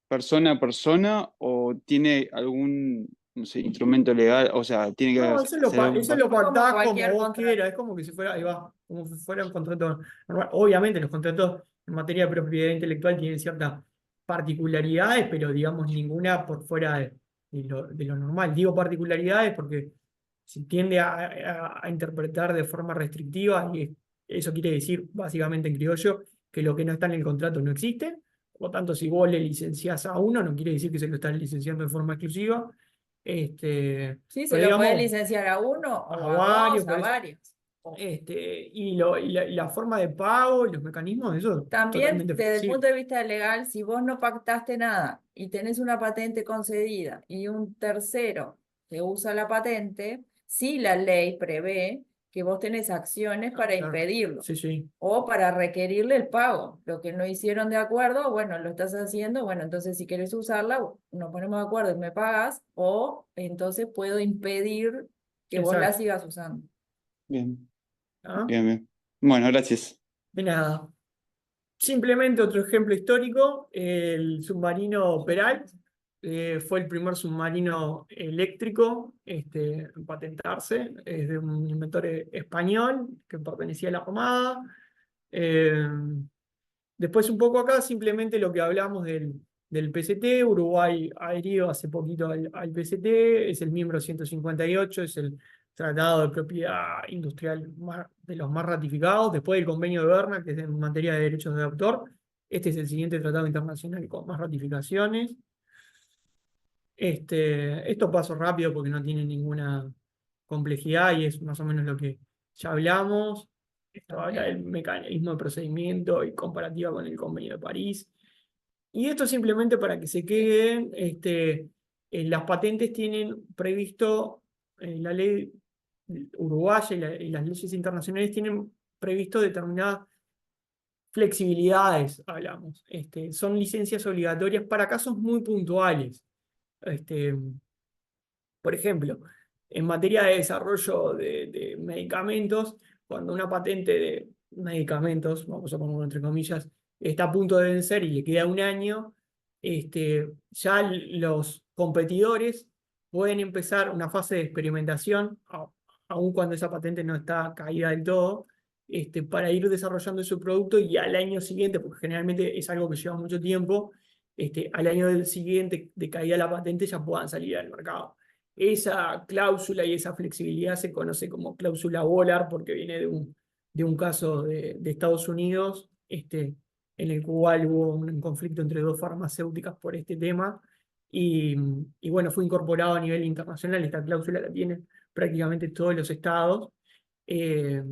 persona a persona o tiene algún, no sé, instrumento legal, o sea, tiene que No, hacer algún eso lo Es como pactás como cualquier vos contrato. quieras, es como que si fuera, ahí va, como si fuera un contrato normal. Obviamente los contratos en materia de propiedad intelectual tienen ciertas particularidades, pero digamos ninguna por fuera de lo normal. Digo particularidades porque se tiende a interpretar de forma restrictiva y eso quiere decir básicamente en criollo que lo que no está en el contrato no existe. Por lo tanto, si vos le licenciás a uno, no quiere decir que se lo estás licenciando de forma exclusiva. Sí, se Pero lo puede digamos, licenciar a uno a o a varios, dos, a por eso. varios. Y la forma de pago y los mecanismos, eso es También totalmente desde el flexible. punto de vista legal, si vos no pactaste nada y tenés una patente concedida y un tercero que usa la patente, sí la ley prevé que vos tenés acciones para Claro. impedirlo Sí, sí. o para requerirle el pago. Lo que no hicieron de acuerdo, bueno, lo estás haciendo, bueno, entonces si quieres usarla, nos ponemos de acuerdo y me pagas o entonces puedo impedir que vos la Exacto. sigas usando. Bien, ¿Ah? bien, bien. Bueno, gracias. De nada. Simplemente otro ejemplo histórico, el submarino Peral fue el primer submarino eléctrico en patentarse, es de un inventor español que pertenecía a la Armada. Eh, Después un poco acá, simplemente lo que hablamos del PCT, Uruguay adherió hace poquito al PCT, es el miembro 158, es el tratado de propiedad industrial de los más ratificados, después del convenio de Berna, que es en materia de derechos de autor. Este es el siguiente tratado internacional con más ratificaciones. Esto paso rápido porque no tiene ninguna complejidad y es más o menos lo que ya hablamos. Esto habla del mecanismo de procedimiento y comparativa con el Convenio de París. Y esto simplemente para que se queden, las patentes tienen previsto, la ley uruguaya y las leyes internacionales tienen previsto determinadas flexibilidades, hablamos. Son licencias obligatorias para casos muy puntuales. Este, por ejemplo, en materia de desarrollo de medicamentos, cuando una patente de medicamentos, vamos a ponerlo entre comillas, está a punto de vencer y le queda un año, ya los competidores pueden empezar una fase de experimentación, aun cuando esa patente no está caída del todo, para ir desarrollando su producto y al año siguiente, porque generalmente es algo que lleva mucho tiempo, al año del siguiente de caída de la patente ya puedan salir al mercado. Esa cláusula y esa flexibilidad se conoce como cláusula Volar porque viene de un caso de Estados Unidos, en el cual hubo un conflicto entre dos farmacéuticas por este tema y bueno, fue incorporado a nivel internacional. Esta cláusula la tienen prácticamente todos los estados. eh,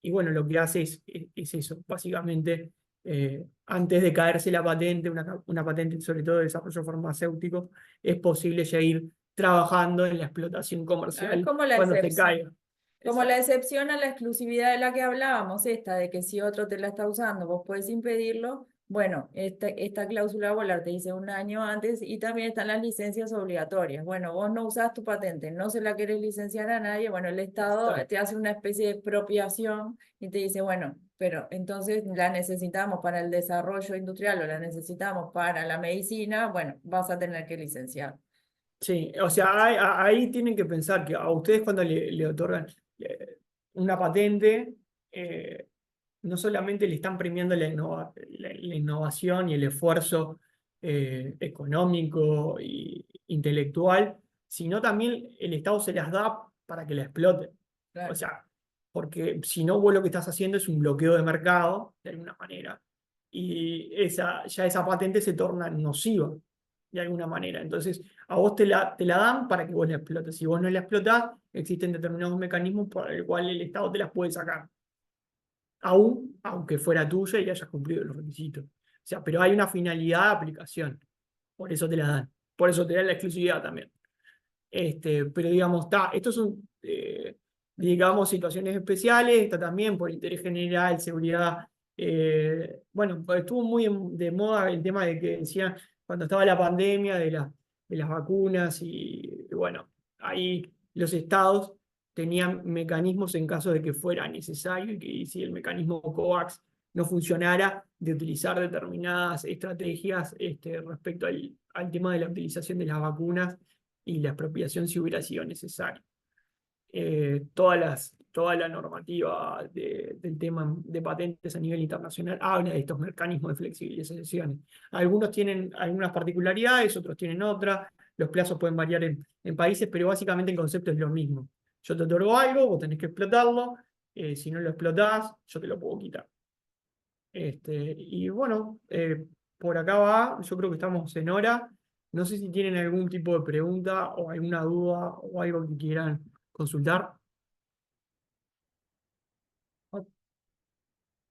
y bueno, lo que hace es eso, básicamente, antes de caerse la patente, una patente sobre todo de desarrollo farmacéutico, es posible ya ir trabajando en la explotación Es comercial como la cuando te excepción. caiga. Como la Exacto. excepción a la exclusividad de la que hablábamos, esta de que si otro te la está usando, vos puedes impedirlo. Bueno, esta cláusula volar te dice 1 año antes y también están las licencias obligatorias. Bueno, vos no usás tu patente, no se la querés licenciar a nadie, bueno, el Estado Exacto. te hace una especie de expropiación y te dice, bueno, pero entonces la necesitamos para el desarrollo industrial o la necesitamos para la medicina, bueno, vas a tener que licenciar. Sí, o sea, ahí tienen que pensar que a ustedes cuando le otorgan una patente, no solamente le están premiando la innovación y el esfuerzo económico e intelectual, sino también el Estado se las da para que la exploten. O Claro. sea, porque si no, vos lo que estás haciendo es un bloqueo de mercado, de alguna manera, y ya esa patente se torna nociva, de alguna manera. Entonces, a vos te la dan para que vos la explotes. Si vos no la explotás, existen determinados mecanismos por el cual el Estado te las puede sacar aunque fuera tuya y hayas cumplido los requisitos. O sea, pero hay una finalidad de aplicación, por eso te la dan, por eso te dan la exclusividad también. Pero digamos, estos son, digamos, situaciones especiales, está también por interés general, seguridad. Bueno, pues estuvo muy de moda el tema de que decían, cuando estaba la pandemia de las vacunas y bueno, ahí los estados tenían mecanismos en caso de que fuera necesario y que si el mecanismo COVAX no funcionara, de utilizar determinadas estrategias respecto al tema de la utilización de las vacunas y la expropiación si hubiera sido necesario. Toda la normativa del tema de patentes a nivel internacional habla de estos mecanismos de flexibilización. Algunos tienen algunas particularidades, otros tienen otras, los plazos pueden variar en países, pero básicamente el concepto es lo mismo. Yo te otorgo algo, vos tenés que explotarlo, si no lo explotás, yo te lo puedo quitar. Y bueno, por acá va, yo creo que estamos en hora. No sé si tienen algún tipo de pregunta o alguna duda o algo que quieran consultar.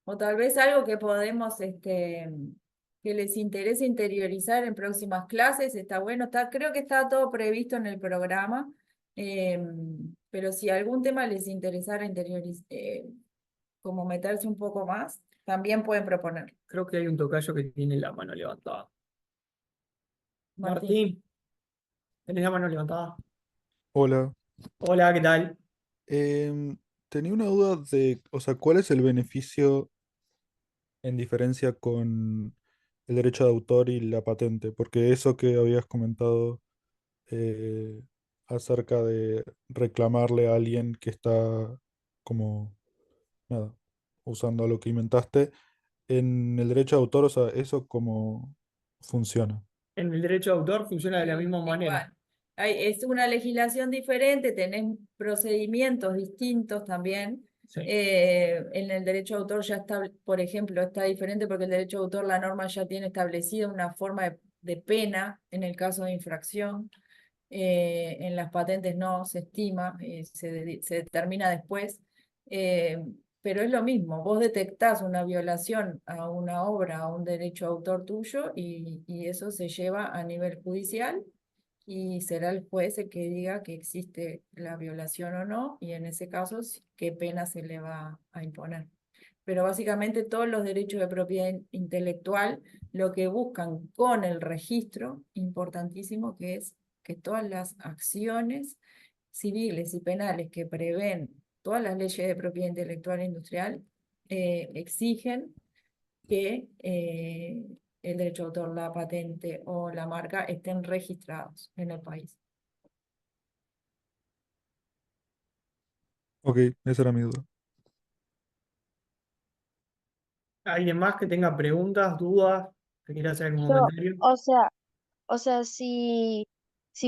O tal vez algo que podemos, que les interese interiorizar en próximas clases, está bueno, creo que está todo previsto en el programa, pero si algún tema les interesara como meterse un poco más, también pueden proponer. Creo que hay un tocayo que tiene la mano levantada. Martín. Martín, ¿tenés la mano levantada? Hola. Hola, ¿qué tal? Em, Tenía una duda de, o sea, ¿cuál es el beneficio en diferencia con el derecho de autor y la patente? Porque eso que habías comentado eh, acerca de reclamarle a alguien que está como, nada, usando lo que inventaste, en el derecho de autor, o sea, ¿eso cómo funciona? En el derecho de autor funciona de la misma manera. Igual. Es una legislación diferente, tenés procedimientos distintos también. Sí. En el derecho de autor ya está, por ejemplo, está diferente porque el derecho de autor, la norma ya tiene establecida una forma de pena en el caso de infracción. En las patentes no se estima, se determina después. Eh, pero es lo mismo, vos detectás una violación a una obra, a un derecho de autor tuyo, y eso se lleva a nivel judicial y será el juez el que diga que existe la violación o no, y en ese caso, qué pena se le va a imponer. Pero básicamente todos los derechos de propiedad intelectual lo que buscan con el registro, importantísimo, que es que todas las acciones civiles y penales que prevén todas las leyes de propiedad intelectual e industrial exigen que el derecho de autor, la patente o la marca estén registrados en el país. Ok, esa era mi duda. ¿Alguien más que tenga preguntas, dudas, que quiera hacer algún Yo, comentario? o sea, si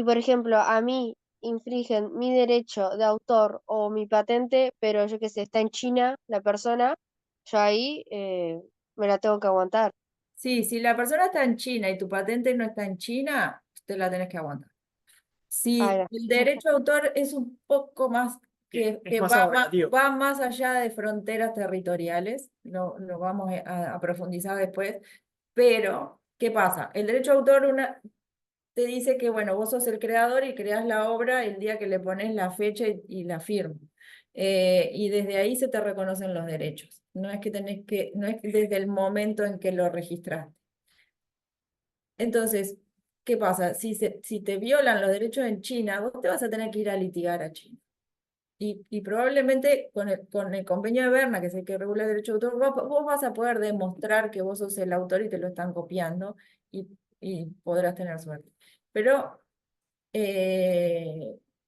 por ejemplo a mí infringen mi derecho de autor o mi patente, pero yo que sé, está en China la persona, yo ahí me la tengo que aguantar. Sí, si la persona está en China y tu patente no está en China, te la tenés que aguantar. Ah, Si era. el derecho de autor es un poco más Es que más abarcativo. va más allá de fronteras territoriales, lo vamos a profundizar después, pero ¿qué pasa? El derecho de autor, te dice que, bueno, vos sos el creador y creás la obra el día que le pones la fecha y la firma. Y desde ahí se te reconocen los derechos. No es que no es desde el momento en que lo registraste. Entonces, ¿qué pasa? Si te violan los derechos en China, vos te vas a tener que ir a litigar a China. Y probablemente con el convenio de Berna, que es el que regula el derecho de autor, vos vas a poder demostrar que vos sos el autor y te lo están copiando y, y podrás tener suerte. Pero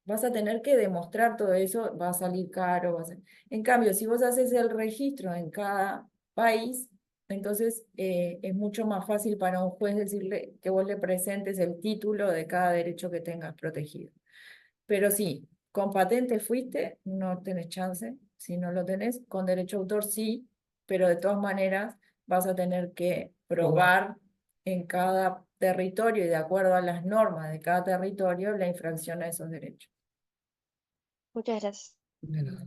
vas a tener que demostrar todo eso, va a salir caro. En cambio, si vos haces el registro en cada país, entonces es mucho más fácil para un juez decirle que vos le presentes el título de cada derecho que tengas protegido. Pero sí, con patente fuiste, no tenés chance. Si no lo tenés, con derecho a autor sí, pero de todas maneras vas a tener que probar en cada territorio y de acuerdo a las normas de cada territorio la infracción a esos derechos. Muchas gracias. De nada.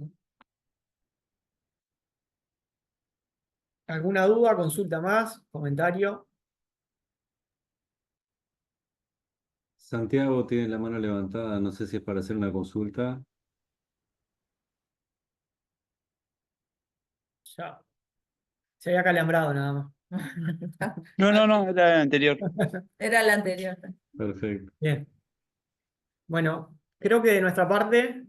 ¿Alguna duda, consulta más, comentario? Santiago tiene la mano levantada, no sé si es para hacer una consulta. Ya. Se había calambrado nada más. No, era el anterior. Era la anterior. Perfecto. Bien. Bueno, creo que de nuestra parte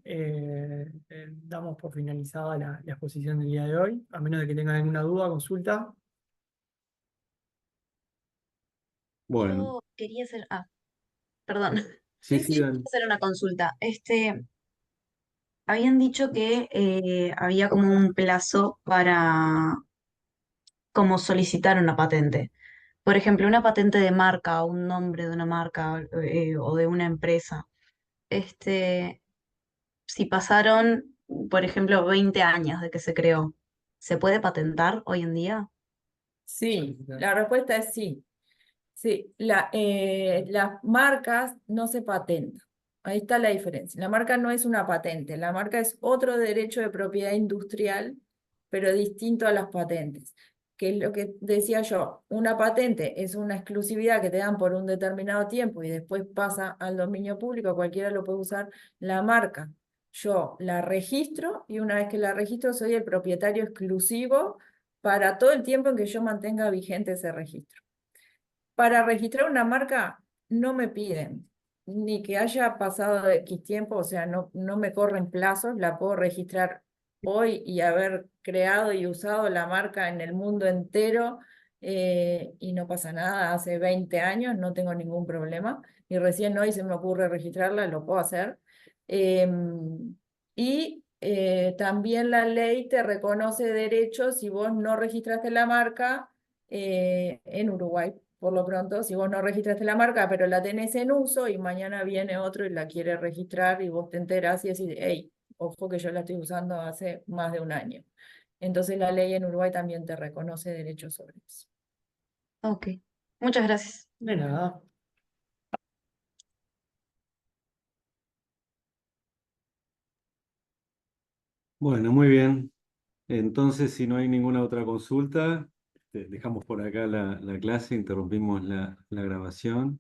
damos por finalizada la exposición del día de hoy, a menos de que tengan alguna duda, consulta. Bueno, Yo quería hacer, perdón, sí, sí, dale. hacer una consulta. Habían dicho que había como un plazo para como solicitar una patente. Por ejemplo, una patente de marca, un nombre de una marca o de una empresa. Este, si pasaron, por ejemplo, 20 años de que se creó, ¿se puede patentar hoy en día? Sí, la respuesta es sí. Sí, las marcas no se patentan. Ahí está la diferencia. La marca no es una patente, la marca es otro derecho de propiedad industrial, pero distinto a las patentes. Que es lo que decía yo, una patente es una exclusividad que te dan por un determinado tiempo y después pasa al dominio público, cualquiera lo puede usar. La marca, yo la registro y una vez que la registro soy el propietario exclusivo para todo el tiempo en que yo mantenga vigente ese registro. Para registrar una marca no me piden ni que haya pasado de X tiempo, o sea, no me corren plazos, la puedo registrar hoy y haber creado y usado la marca en el mundo entero y no pasa nada, hace 20 años no tengo ningún problema y recién hoy se me ocurre registrarla, lo puedo hacer. También la ley te reconoce derechos si vos no registraste la marca en Uruguay. Por lo pronto, si vos no registraste la marca, pero la tenés en uso y mañana viene otro y la quiere registrar y vos te enterás y decís, hey, ojo que yo la estoy usando hace más de un año. Entonces la ley en Uruguay también te reconoce derechos sobre eso. Ok, muchas gracias. De nada. Bueno, muy bien. Entonces, si no hay ninguna otra consulta, dejamos por acá la clase, interrumpimos la grabación.